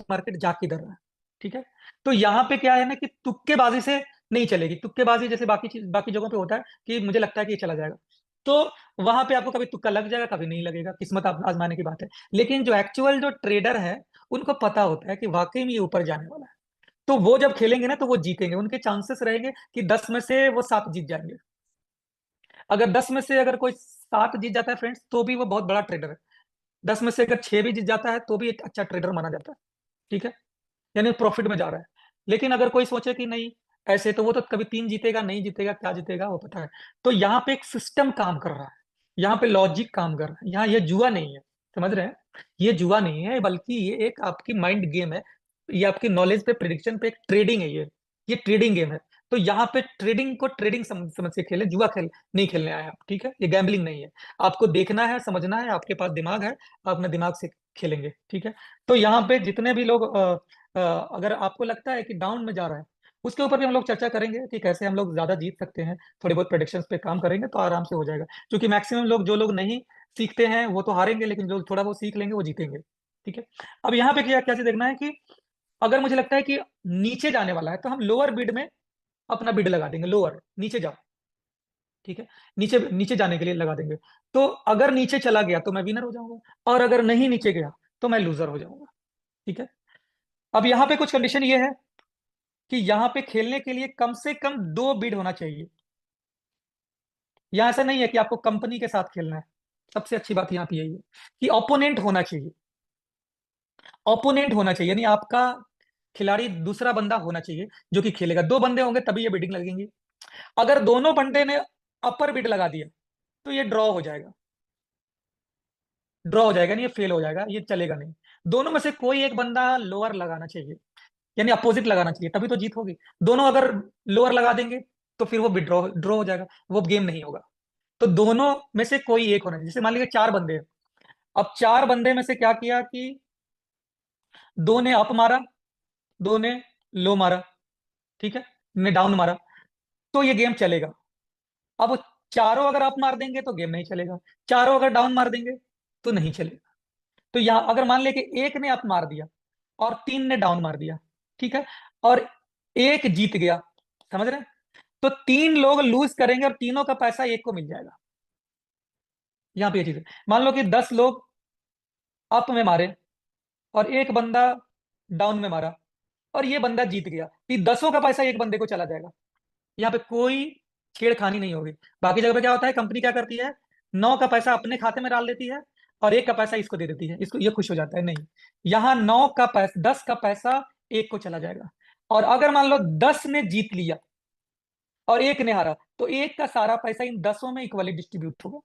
मार्केट जा किधर रहा है। ठीक है, तो यहाँ पे क्या है ना कि तुक्केबाजी से नहीं चलेगी। तुक्केबाजी जैसे बाकी चीज बाकी जगहों पे होता है कि मुझे लगता है कि ये चला जाएगा, तो वहां पे आपको कभी तुक्का लग जाएगा, कभी नहीं लगेगा, किस्मत आजमाने की बात है। लेकिन जो एक्चुअल जो ट्रेडर है, उनको पता होता है कि वाकई में ये ऊपर जाने वाला है, तो वो जब खेलेंगे ना तो वो जीतेंगे। उनके चांसेस रहेंगे कि 10 में से वो 7 जीत जाएंगे। अगर 10 में से अगर कोई 7 जीत जाता है फ्रेंड्स, तो भी वो बहुत बड़ा ट्रेडर है। 10 में से अगर 6 भी जीत जाता है तो भी एक अच्छा ट्रेडर माना जाता है। ठीक है, यानी प्रॉफिट में जा रहा है। लेकिन अगर कोई सोचे कि नहीं ऐसे, तो वो तो कभी 3 जीतेगा, नहीं जीतेगा, क्या जीतेगा वो पता है। तो यहाँ पे एक सिस्टम काम कर रहा है, यहाँ पे लॉजिक काम कर रहा है। यहाँ ये जुआ नहीं है, समझ रहे हैं? ये जुआ नहीं है, बल्कि ये एक आपकी माइंड गेम है। ये आपकी नॉलेज पे, प्रिडिक्शन पे एक ट्रेडिंग है। ये ट्रेडिंग गेम है। तो यहाँ पे ट्रेडिंग को ट्रेडिंग समझ के खेले, जुआ खेल नहीं खेलने आए आप। ठीक है, ये गैम्बलिंग नहीं है। आपको देखना है, समझना है, आपके पास दिमाग है, आप अपने दिमाग से खेलेंगे। ठीक है, तो यहाँ पे जितने भी लोग अगर आपको लगता है कि डाउन में जा रहा है, उसके ऊपर भी हम लोग चर्चा करेंगे कि कैसे हम लोग ज्यादा जीत सकते हैं। थोड़ी बहुत प्रेडिक्शंस पे काम करेंगे तो आराम से हो जाएगा, क्योंकि मैक्सिमम लोग, जो लोग नहीं सीखते हैं वो तो हारेंगे, लेकिन जो थोड़ा बहुत सीख लेंगे वो जीतेंगे। ठीक है, अब यहाँ पे क्या क्या चीज देखना है कि अगर मुझे लगता है कि नीचे जाने वाला है, तो हम लोअर बिड में अपना बिड लगा देंगे। लोअर, नीचे जाओ। ठीक है, नीचे नीचे जाने के लिए लगा देंगे। तो अगर नीचे चला गया तो मैं विनर हो जाऊंगा, और अगर नहीं नीचे गया तो मैं लूजर हो जाऊंगा। ठीक है, अब यहाँ पे कुछ कंडीशन ये है कि यहाँ पे खेलने के लिए कम से कम 2 बिड होना चाहिए। यहाँ ऐसा नहीं है कि आपको कंपनी के साथ खेलना है। सबसे अच्छी बात यहाँ पे यही है कि ओपोनेंट होना चाहिए। ओपोनेंट होना चाहिए, यानी आपका खिलाड़ी दूसरा बंदा होना चाहिए जो कि खेलेगा। 2 बंदे होंगे तभी ये बिडिंग लगेंगी। अगर दोनों बंदे ने अपर बिड लगा दिया तो ये ड्रॉ हो जाएगा। ड्रॉ हो जाएगा, नहीं ये फेल हो जाएगा, ये चलेगा नहीं। दोनों में से कोई एक बंदा लोअर लगाना चाहिए, यानी अपोजिट लगाना चाहिए, तभी तो जीत होगी। दोनों अगर लोअर लगा देंगे तो फिर वो ड्रॉ ड्रॉ हो जाएगा, वो गेम नहीं होगा। तो दोनों में से कोई एक होना चाहिए। जैसे मान लीजिए 4 बंदे हैं, अब 4 बंदे में से क्या किया कि 2 ने अप मारा, 2 ने लो मारा, ठीक है, ने डाउन मारा, तो ये गेम चलेगा। अब चारों अगर अप मार देंगे तो गेम नहीं चलेगा, चारों अगर डाउन मार देंगे तो नहीं चलेगा। तो यहाँ अगर मान ले कि एक ने अप मार दिया और 3 ने डाउन मार दिया, ठीक है, और एक जीत गया, समझ रहे हैं? तो 3 लोग लूज करेंगे और तीनों का पैसा एक को मिल जाएगा। यहाँ पे ये चीज है, मान लो कि 10 लोग अप में मारे और एक बंदा डाउन में मारा, और ये बंदा जीत गया, तो ये 10 का पैसा एक बंदे को चला जाएगा। यहाँ पे कोई छेड़खानी नहीं होगी। बाकी जगह पे क्या होता है, कंपनी क्या करती है, 9 का पैसा अपने खाते में डाल देती है और एक का पैसा इसको दे देती है, इसको ये खुश हो जाता है। नहीं, यहाँ 9 का पैसा, 10 का पैसा एक को चला जाएगा। और अगर मान लो 10 ने जीत लिया और एक ने हारा, तो एक का सारा पैसा इन 10 में इक्वली डिस्ट्रीब्यूट होगा।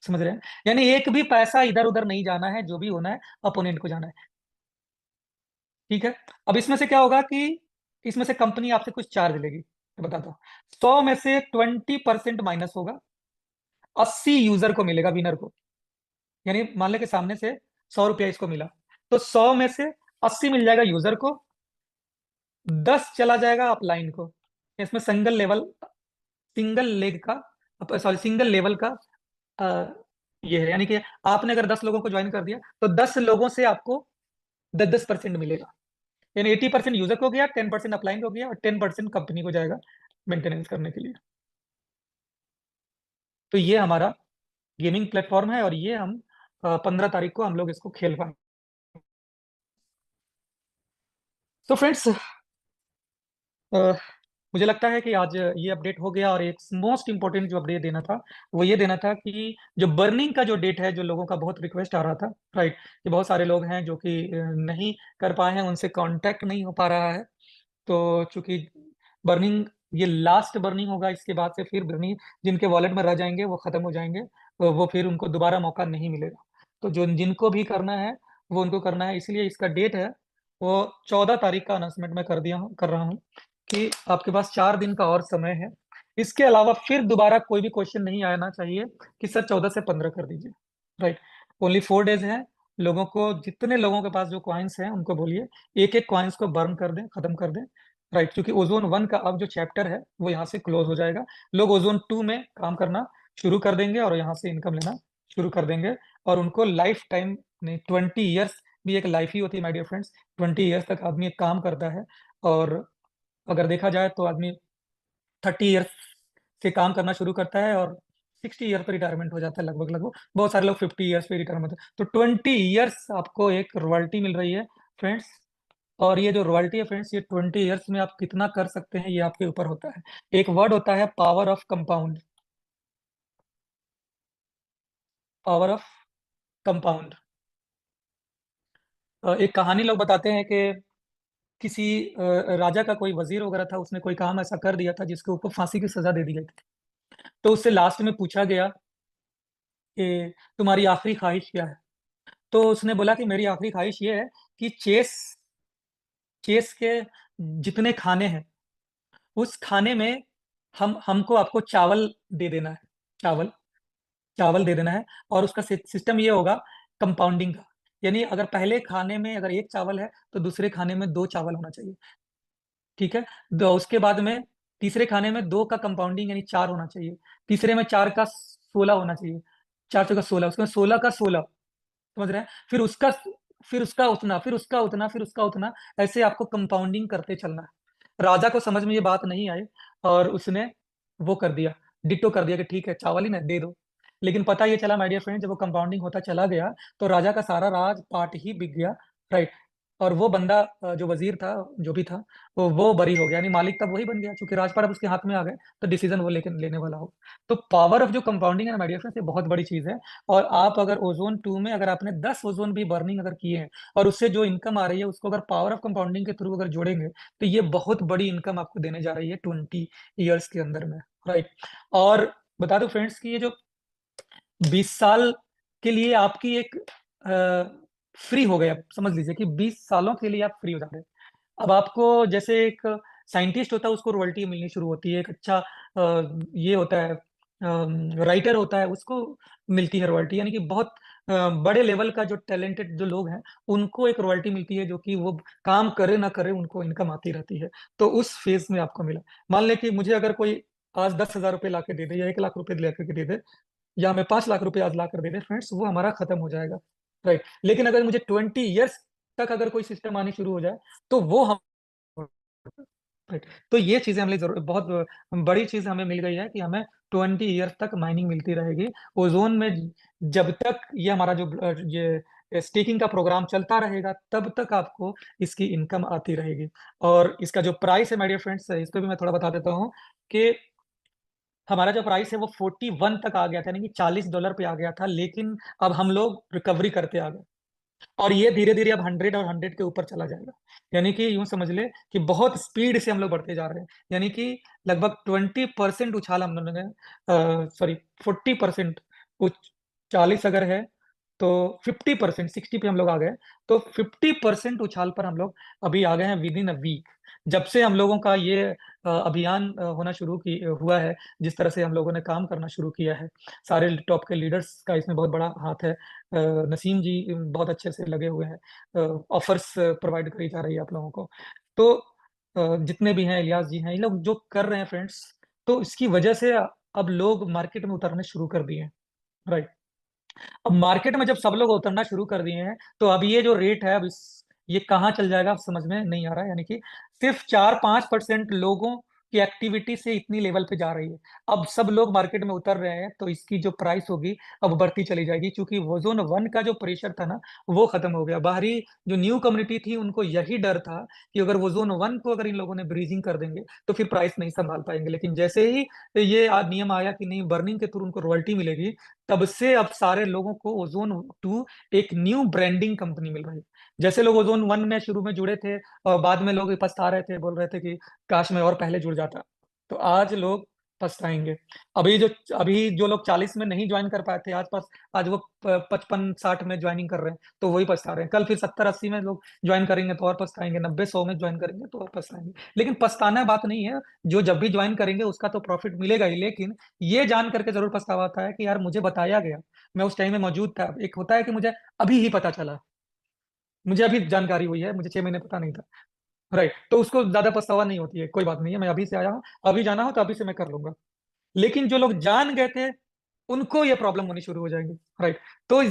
समझ रहे हैं? यानी एक भी पैसा इधर उधर नहीं जाना है, जो भी होना है अपोनेंट को जाना है। ठीक है, अब इसमें से क्या होगा कि इसमें से कंपनी आपसे कुछ चार्ज लेगी, मैं बताता हूँ। 100 में से 20% माइनस होगा, 80 यूजर को मिलेगा, विनर को। यानी मान ले के सामने से 100 रुपया इसको मिला, तो 100 में से 80 मिल जाएगा यूजर को, 10 चला जाएगा अपलाइन को। इसमें सिंगल लेग का, सॉरी सिंगल लेवल का अ, ये है, यानी कि आपने अगर 10 लोगों को ज्वाइन कर दिया तो 10 लोगों से आपको 10% मिलेगा। यानी 80% यूजर को गया, 10% अपलाइन को गया, और 10% कंपनी को जाएगा मेंटेनेंस करने के लिए। तो ये हमारा गेमिंग प्लेटफॉर्म है, और ये हम 15 तारीख को हम लोग इसको खेल पाएंगे। तो फ्रेंड्स, मुझे लगता है कि आज ये अपडेट हो गया, और एक मोस्ट इंपॉर्टेंट जो अपडेट देना था वो ये देना था कि जो बर्निंग का जो डेट है, जो लोगों का बहुत रिक्वेस्ट आ रहा था, राइट, कि बहुत सारे लोग हैं जो कि नहीं कर पाए हैं, उनसे कांटेक्ट नहीं हो पा रहा है। तो चूंकि बर्निंग ये लास्ट बर्निंग होगा, इसके बाद से फिर बर्निंग जिनके वॉलेट में रह जाएंगे वो खत्म हो जाएंगे, तो वो फिर उनको दोबारा मौका नहीं मिलेगा। तो जो जिनको भी करना है वो उनको करना है, इसलिए इसका डेट है वो 14 तारीख का अनाउंसमेंट मैं कर रहा हूँ कि आपके पास 4 दिन का और समय है। इसके अलावा फिर दोबारा कोई भी क्वेश्चन नहीं आना चाहिए कि सर 14 से 15 कर दीजिए, राइट। ओनली 4 डेज है। लोगों को, जितने लोगों के पास जो कॉइन्स हैं उनको बोलिए एक एक कॉइन्स को बर्न कर दें, खत्म कर दें, राइट, क्योंकि ओजोन 1 का अब जो चैप्टर है वो यहाँ से क्लोज हो जाएगा। लोग ओजोन 2 में काम करना शुरू कर देंगे और यहाँ से इनकम लेना शुरू कर देंगे और उनको लाइफ टाइम नहीं, 20 ईयर्स भी एक लाइफ ही होती है माय डियर फ्रेंड्स। 20 ईयर्स तक आदमी एक काम करता है और अगर देखा जाए तो आदमी 30 ईयर्स से काम करना शुरू करता है और 60 ईयर पर रिटायरमेंट हो जाता है लगभग लगभग। बहुत सारे लोग 50 ईयर्स पे रिटायरमेंट होते हैं। तो 20 ईयर्स आपको एक रॉयल्टी मिल रही है फ्रेंड्स। और ये जो रॉयल्टी है फ्रेंड्स, ये 20 ईयर्स में आप कितना कर सकते हैं ये आपके ऊपर होता है। एक वर्ड होता है power of compound. Power of compound. एक कहानी लोग बताते हैं कि किसी राजा का कोई वजीर वगैरह था, उसने कोई काम ऐसा कर दिया था जिसके ऊपर फांसी की सजा दे दी गई थी। तो उससे लास्ट में पूछा गया कि तुम्हारी आखिरी ख्वाहिश क्या है। तो उसने बोला कि मेरी आखिरी ख्वाहिश ये है कि चेस चेस के जितने खाने हैं उस खाने में हम हमको आपको चावल दे देना है। चावल चावल दे देना है। और उसका सिस्टम ये होगा कंपाउंडिंग का। यानी अगर पहले खाने में अगर एक चावल है तो दूसरे खाने में दो चावल होना चाहिए। ठीक है। दो, उसके बाद में तीसरे खाने में दो का कंपाउंडिंग यानी चार होना चाहिए। तीसरे में चार का 16 होना चाहिए। चार चौका 16, उसमें 16 का 16। समझ रहे हैं। फिर उसका उतना, फिर उसका उतना, फिर उसका उतना, ऐसे आपको कंपाउंडिंग करते चलना है। राजा को समझ में ये बात नहीं आई और उसने वो कर दिया, डिट्टो कर दिया कि ठीक है चावल ही ना दे दो। लेकिन पता ये चला माय डियर फ्रेंड, जब वो कंपाउंडिंग होता चला गया तो राजा का सारा राज पाट ही बिक गया। राइट। और वो बंदा जो वजीर था, जो भी था, वो बरी हो गया। यानी मालिक तब वही बन गया, क्योंकि राजपाट अब उसके हाथ में आ गए तो डिसीजन वो लेके लेने वाला हो। तो पावर ऑफ जो कंपाउंडिंग है ना माय डियर फ्रेंड्स, ये बहुत बड़ी चीज है। और आप अगर ओजोन 2 में अगर आपने 10 ओजोन भी बर्निंग अगर किए हैं और उससे जो इनकम आ रही है उसको अगर पावर ऑफ कंपाउंडिंग के थ्रू अगर जोड़ेंगे तो ये बहुत बड़ी इनकम आपको देने जा रही है 20 ईयर्स के अंदर में। राइट। और बता दो फ्रेंड्स कि ये जो 20 साल के लिए आपकी एक फ्री हो गया, समझ लीजिए कि 20 सालों के लिए आप फ्री हो जा रहे हैं। अब आपको जैसे एक साइंटिस्ट होता है उसको रॉयल्टी मिलनी शुरू होती है, एक अच्छा ये होता है राइटर होता है उसको मिलती है रॉयल्टी। यानी कि बहुत बड़े लेवल का जो टैलेंटेड जो लोग हैं उनको एक रॉयल्टी मिलती है, जो कि वो काम करे ना करे उनको इनकम आती रहती है। तो उस फेज में आपको मिला। मान ले कि मुझे अगर कोई आज 10,000 रुपये ला के दे दे या 1 लाख रुपए ला के दे दे या हमें 5 लाख रुपए आज ला कर दे दे फ्रेंड्स, वो हमारा खत्म हो जाएगा। राइट। लेकिन अगर मुझे 20 ईयर्स तक अगर कोई सिस्टम आनी शुरू हो जाए तो वो हम राइट। तो ये चीजें हमें जरूर बहुत बड़ी चीज हमें मिल गई है कि हमें 20 ईयर्स तक माइनिंग मिलती रहेगी ओजोन में। जब तक ये हमारा जो ये स्टेकिंग का प्रोग्राम चलता रहेगा तब तक आपको इसकी इनकम आती रहेगी। और इसका जो प्राइस है माय डियर फ्रेंड्स, इसको भी मैं थोड़ा बता देता हूँ कि हमारा जो प्राइस है वो 41 तक आ गया था, यानी कि $40 पे आ गया था। लेकिन अब हम लोग रिकवरी करते आ गए और ये धीरे धीरे अब 100 और 100 के ऊपर चला जाएगा। यानी कि यूं समझ ले कि बहुत स्पीड से हम लोग बढ़ते जा रहे हैं। यानी कि लगभग 20% उछाल हम लोगों ने, सॉरी 40% उच 40 अगर है तो 50%, 60 पे हम लोग आ गए। तो 50% उछाल पर हम लोग अभी आ गए हैं विद इन अ वीक। जब से हम लोगों का ये अभियान होना शुरू की हुआ है, जिस तरह से हम लोगों ने काम करना शुरू किया है, सारे टॉप के लीडर्स का इसमें बहुत बड़ा हाथ है। नसीम जी बहुत अच्छे से लगे हुए हैं, ऑफर्स प्रोवाइड करी जा रही है आप लोगों को। तो जितने भी हैं, इलियास जी हैं, ये लोग जो कर रहे हैं फ्रेंड्स, तो इसकी वजह से अब लोग मार्केट में उतरने शुरू कर दिए हैं। राइट। अब मार्केट में जब सब लोग उतरना शुरू कर दिए हैं तो अब ये जो रेट है, अब ये कहाँ चल जाएगा अब समझ में नहीं आ रहा है। यानी कि सिर्फ 4-5% लोगों की एक्टिविटी से इतनी लेवल पे जा रही है। अब सब लोग मार्केट में उतर रहे हैं तो इसकी जो प्राइस होगी अब बढ़ती चली जाएगी, क्योंकि ओजोन 1 का जो प्रेशर था ना वो खत्म हो गया। बाहरी जो न्यू कम्युनिटी थी उनको यही डर था कि अगर ओजोन 1 को अगर इन लोगों ने ब्रीजिंग कर देंगे तो फिर प्राइस नहीं संभाल पाएंगे। लेकिन जैसे ही ये नियम आया कि नहीं, बर्निंग के थ्रू उनको रॉयल्टी मिलेगी, तब से अब सारे लोगों को ओजोन 2 एक न्यू ब्रांडिंग कंपनी मिल रही है। जैसे लोग ओजोन 1 में शुरू में जुड़े थे और बाद में लोग पछता रहे थे, बोल रहे थे कि काश मैं और पहले जुड़ जाता, तो आज लोग पछताएंगे। अभी जो लोग 40 में नहीं ज्वाइन कर पाए थे, आज वो 55-60 में ज्वाइनिंग कर रहे हैं तो वही पछता रहे हैं। कल फिर 70-80 में लोग ज्वाइन करेंगे तो और पछताएंगे, 90-100 में ज्वाइन करेंगे तो और पछताएंगे। लेकिन पछताना बात नहीं है, जो जब भी ज्वाइन करेंगे उसका तो प्रॉफिट मिलेगा ही, लेकिन ये जान करके जरूर पछतावा आता है कि यार मुझे बताया गया, मैं उस टाइम में मौजूद था। एक होता है कि मुझे अभी ही पता चला, मुझे अभी जानकारी हुई है, मुझे 6 महीने पता नहीं था। राइट। तो उसको ज्यादा पछतावा नहीं होती है, कोई बात नहीं है, मैं अभी से आया हूँ, अभी जाना हो तो अभी से मैं कर लूंगा। लेकिन जो लोग जान गए थे उनको ये प्रॉब्लम होनी शुरू हो जाएगी, राइट। तो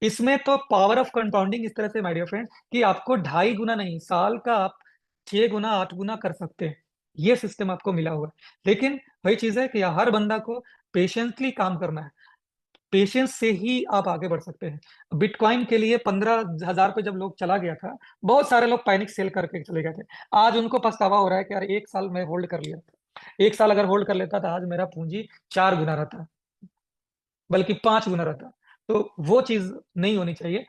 इसमें तो पावर ऑफ कंपाउंडिंग इस तरह से माय डियर फ्रेंड कि आपको 2.5 गुना नहीं, साल का आप 6 गुना 8 गुना कर सकते हैं। ये सिस्टम आपको मिला हुआ है। लेकिन वही चीज है कि हर बंदा को पेशेंटली काम करना है। पेशेंस से ही आप आगे बढ़ सकते हैं। बिटकॉइन के लिए 15,000 पे जब लोग चला गया था, बहुत सारे लोग पैनिक सेल करके चले गए थे। आज उनको पछतावा हो रहा है कि यार 1 साल मैं होल्ड कर लिया था। 1 साल अगर होल्ड कर लेता था, आज मेरा पूंजी 4 गुना रहता, बल्कि 5 गुना रहता। तो वो चीज नहीं होनी चाहिए।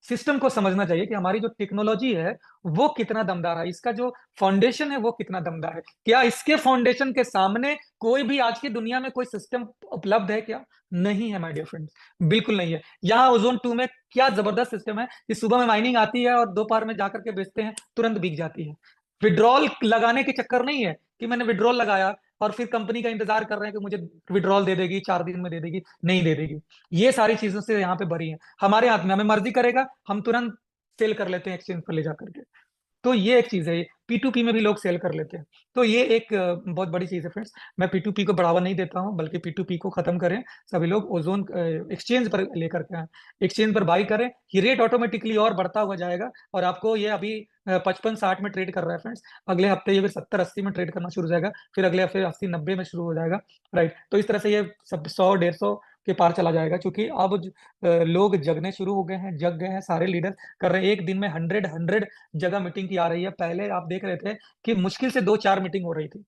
सिस्टम को समझना चाहिए कि हमारी जो टेक्नोलॉजी है वो कितना दमदार है, इसका जो फाउंडेशन है वो कितना दमदार है। क्या इसके फाउंडेशन के सामने कोई भी आज की दुनिया में कोई सिस्टम उपलब्ध है क्या? नहीं है माय डियर फ्रेंड्स, बिल्कुल नहीं है। यहाँ ओजोन 2 में क्या जबरदस्त सिस्टम है कि सुबह में माइनिंग आती है और दोपहर में जाकर के बेचते हैं, तुरंत बिक जाती है। विड्रॉल लगाने के चक्कर नहीं है कि मैंने विड्रॉल लगाया और फिर कंपनी का इंतजार कर रहे हैं कि मुझे विड्रॉल दे देगी, 4 दिन में दे देगी, नहीं दे देगी। ये सारी चीजों से यहाँ पे भरी है। हमारे हाथ में, हमें मर्जी करेगा हम तुरंत सेल कर लेते हैं एक्सचेंज पर ले जाकर के। तो ये एक चीज है। P2P में भी लोग सेल कर लेते हैं। तो ये एक बहुत बड़ी चीज है फ्रेंड्स। मैं P2P को बढ़ावा नहीं देता हूँ, बल्कि P2P को खत्म करें। सभी लोग ओजोन एक्सचेंज पर लेकर के आए, एक्सचेंज पर बाई करें। ये रेट ऑटोमेटिकली और बढ़ता हुआ जाएगा। और आपको ये अभी 55-60 में ट्रेड कर रहा है फ्रेंड्स, अगले हफ्ते ये फिर 70-80 में ट्रेड करना शुरू हो जाएगा, फिर अगले हफ्ते 80-90 में शुरू हो जाएगा, राइट। तो इस तरह से ये सब 100-150 के पार चला जाएगा, क्योंकि अब लोग जगने शुरू हो गए हैं, जग गए हैं, सारे लीडर कर रहे हैं। एक दिन में 100 जगह मीटिंग की आ रही है। पहले आप देख रहे थे कि मुश्किल से 2-4 मीटिंग हो रही थी,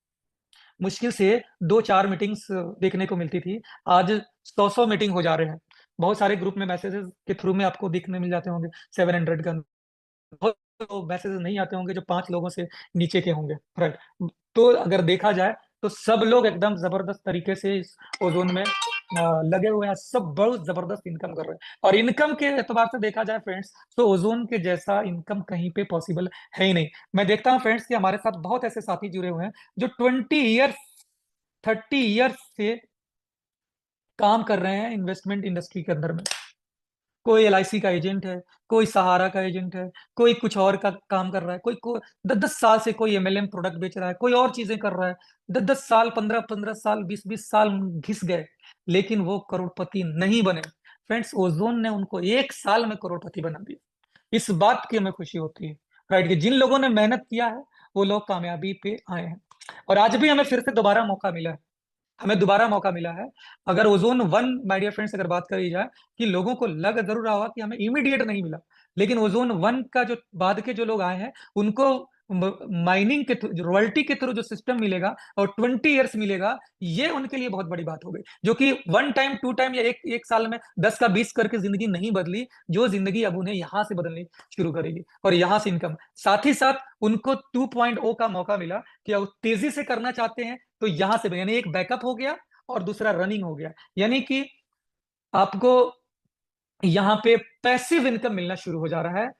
मुश्किल से 2-4 मीटिंग्स देखने को मिलती थी। आज 100 मीटिंग हो जा रहे हैं। बहुत सारे ग्रुप में मैसेजेस के थ्रू में आपको दिखने मिल जाते होंगे 700 का। बहुत मैसेजेस नहीं आते होंगे जो 5 लोगों से नीचे के होंगे, राइट। तो अगर देखा जाए तो सब लोग एकदम जबरदस्त तरीके से इस ओजोन में लगे हुए हैं। सब बहुत जबरदस्त इनकम कर रहे हैं। और इनकम के एतबार से देखा जाए फ्रेंड्स, तो ओजोन के जैसा इनकम कहीं पे पॉसिबल है ही नहीं। मैं देखता हूँ फ्रेंड्स कि हमारे साथ बहुत ऐसे साथी जुड़े हुए हैं जो 20 ईयर्स 30 ईयर्स से काम कर रहे हैं इन्वेस्टमेंट इंडस्ट्री के अंदर में। कोई LIC का एजेंट है, कोई सहारा का एजेंट है, कोई कुछ और का काम कर रहा है, कोई 10-10 साल से कोई MLM प्रोडक्ट बेच रहा है, कोई और चीजें कर रहा है। 10-10 साल, 15-15 साल, 20-20 साल घिस गए, लेकिन वो करोड़पति नहीं बने। फ्रेंड्स, ओजोन ने उनको 1 साल में करोड़पति बना दिया। इस बात की हमें खुशी होती है, राइट, कि जिन लोगों ने मेहनत किया है वो लोग कामयाबी पे आए हैं। और आज भी हमें फिर से दोबारा मौका मिला है, हमें दोबारा मौका मिला है। अगर ओजोन 1, माय डियर फ्रेंड्स, अगर बात करी जाए कि लोगों को लग जरूर रहा होगा कि हमें इमीडिएट नहीं मिला, लेकिन ओजोन 1 का जो बाद के जो लोग आए हैं उनको माइनिंग के थ्रू, रॉयल्टी के थ्रू जो सिस्टम मिलेगा और 20 ईयर्स मिलेगा, ये उनके लिए बहुत बड़ी बात हो गई। जो कि 1 टाइम 2 टाइम या एक एक साल में 10 का 20 करके जिंदगी नहीं बदली, जो जिंदगी अब उन्हें यहाँ से बदलनी शुरू करेगी और यहाँ से इनकम। साथ ही साथ उनको 2.0 का मौका मिला कि अब तेजी से करना चाहते हैं तो यहां से, यानी एक बैकअप हो गया और दूसरा रनिंग हो गया। यानी कि आपको यहाँ पे पैसिव इनकम मिलना शुरू हो जा रहा है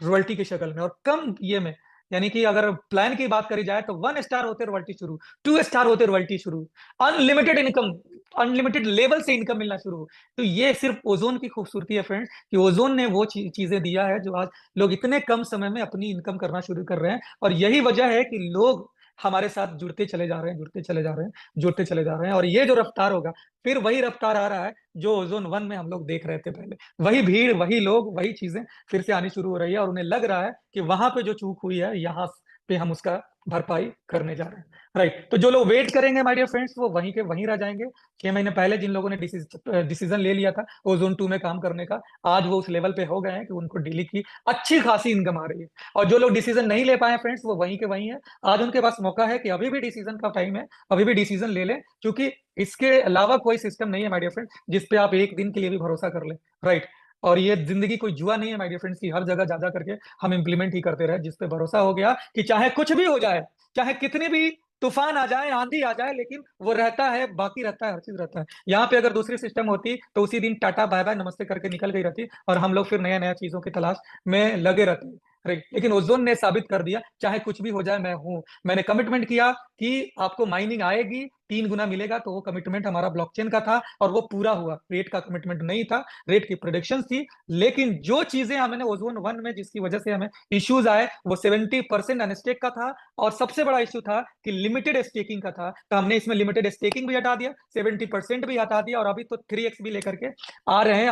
रॉयल्टी की शक्ल में और कम ये में। यानी कि अगर प्लान की बात करी जाए तो 1 स्टार होते रॉयल्टी शुरू, 2 स्टार होते रॉयल्टी शुरू, अनलिमिटेड इनकम, अनलिमिटेड लेवल से इनकम मिलना शुरू। तो ये सिर्फ ओजोन की खूबसूरती है फ्रेंड्स, कि ओजोन ने वो चीजें दिया है जो आज लोग इतने कम समय में अपनी इनकम करना शुरू कर रहे हैं। और यही वजह है कि लोग हमारे साथ जुड़ते चले जा रहे हैं, जुड़ते चले जा रहे हैं, जुड़ते चले जा रहे हैं। और ये जो रफ्तार होगा, फिर वही रफ्तार आ रहा है जो ओजोन 1 में हम लोग देख रहे थे पहले। वही भीड़, वही लोग, वही चीजें फिर से आनी शुरू हो रही है। और उन्हें लग रहा है कि वहां पे जो चूक हुई है, यहाँ पे हम उसका भरपाई करने जा रहे हैं, राइट। तो जो लोग वेट करेंगे माय डियर फ्रेंड्स, वो वहीं के वहीं रह जाएंगे। 6 महीने पहले जिन लोगों ने डिसीजन ले लिया था ओजोन 2 में काम करने का, आज वो उस लेवल पे हो गए हैं कि उनको डेली की अच्छी खासी इनकम आ रही है। और जो लोग डिसीजन नहीं ले पाए फ्रेंड्स, वो वहीं के वहीं है। आज उनके पास मौका है कि अभी भी डिसीजन का टाइम है, अभी भी डिसीजन ले लें, क्योंकि इसके अलावा कोई सिस्टम नहीं है माय डियर फ्रेंड जिसपे आप एक दिन के लिए भी भरोसा कर ले, राइट। और ये जिंदगी कोई जुआ नहीं है माय डियर फ्रेंड्स की हर जगह जा जा करके हम इंप्लीमेंट ही करते रहे, जिसपे भरोसा हो गया कि चाहे कुछ भी हो जाए, चाहे कितने भी तूफान आ जाए, आंधी आ जाए, लेकिन वो रहता है, बाकी रहता है, हर चीज रहता है। यहाँ पे अगर दूसरी सिस्टम होती तो उसी दिन टाटा बाय बाय नमस्ते करके निकल गई रहती और हम लोग फिर नया नया चीजों की तलाश में लगे रहते। राइट। लेकिन ओजोन ने साबित कर दिया चाहे कुछ भी हो जाए मैं हूं। मैंने कमिटमेंट किया कि आपको माइनिंग आएगी 3 गुना मिलेगा, तो वो कमिटमेंट हमारा ब्लॉकचेन का था और वो पूरा हुआ। रेट का कमिटमेंट नहीं था, रेट की प्रोडिक्शन थी। लेकिन जो चीजें हमें ओजोन 1 में जिसकी वजह से हमें इश्यूज आए वो 70% अनस्टेक का था, और सबसे बड़ा इश्यू था कि लिमिटेड स्टेकिंग का था। तो हमने इसमें लिमिटेड स्टेकिंग भी हटा दिया, 70% भी हटा दिया, और अभी तो 3x भी लेकर के आ रहे हैं।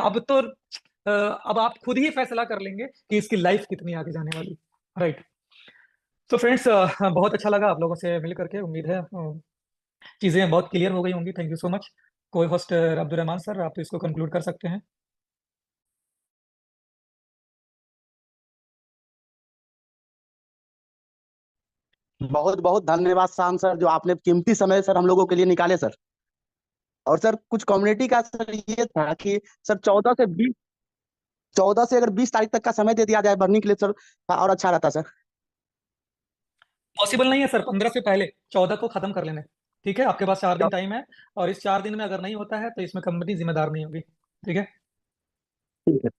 अब आप खुद ही फैसला कर लेंगे कि इसकी लाइफ कितनी आगे जाने वाली। राइट। तो फ्रेंड्स, बहुत अच्छा लगा आप लोगों से मिल करके। उम्मीद है चीजें बहुत क्लियर हो गई होंगी। Thank you so much. कोई होस्ट अब्दुल रहमान सर, आप इसको कंक्लूड कर सकते हैं। बहुत बहुत धन्यवाद शाम सर, जो आपने कीमती समय सर हम लोगों के लिए निकाले सर। और सर कुछ कम्युनिटी का सर ये था कि सर 14 से अगर 20 तारीख तक का समय दे दिया जाए भरने के लिए सर, और अच्छा रहता सर। पॉसिबल नहीं है सर, 15 से पहले 14 को खत्म कर लेना है। ठीक है, आपके पास 4 दिन टाइम है, और इस 4 दिन में अगर नहीं होता है तो इसमें कंपनी जिम्मेदार नहीं होगी। ठीक है। ठीक है।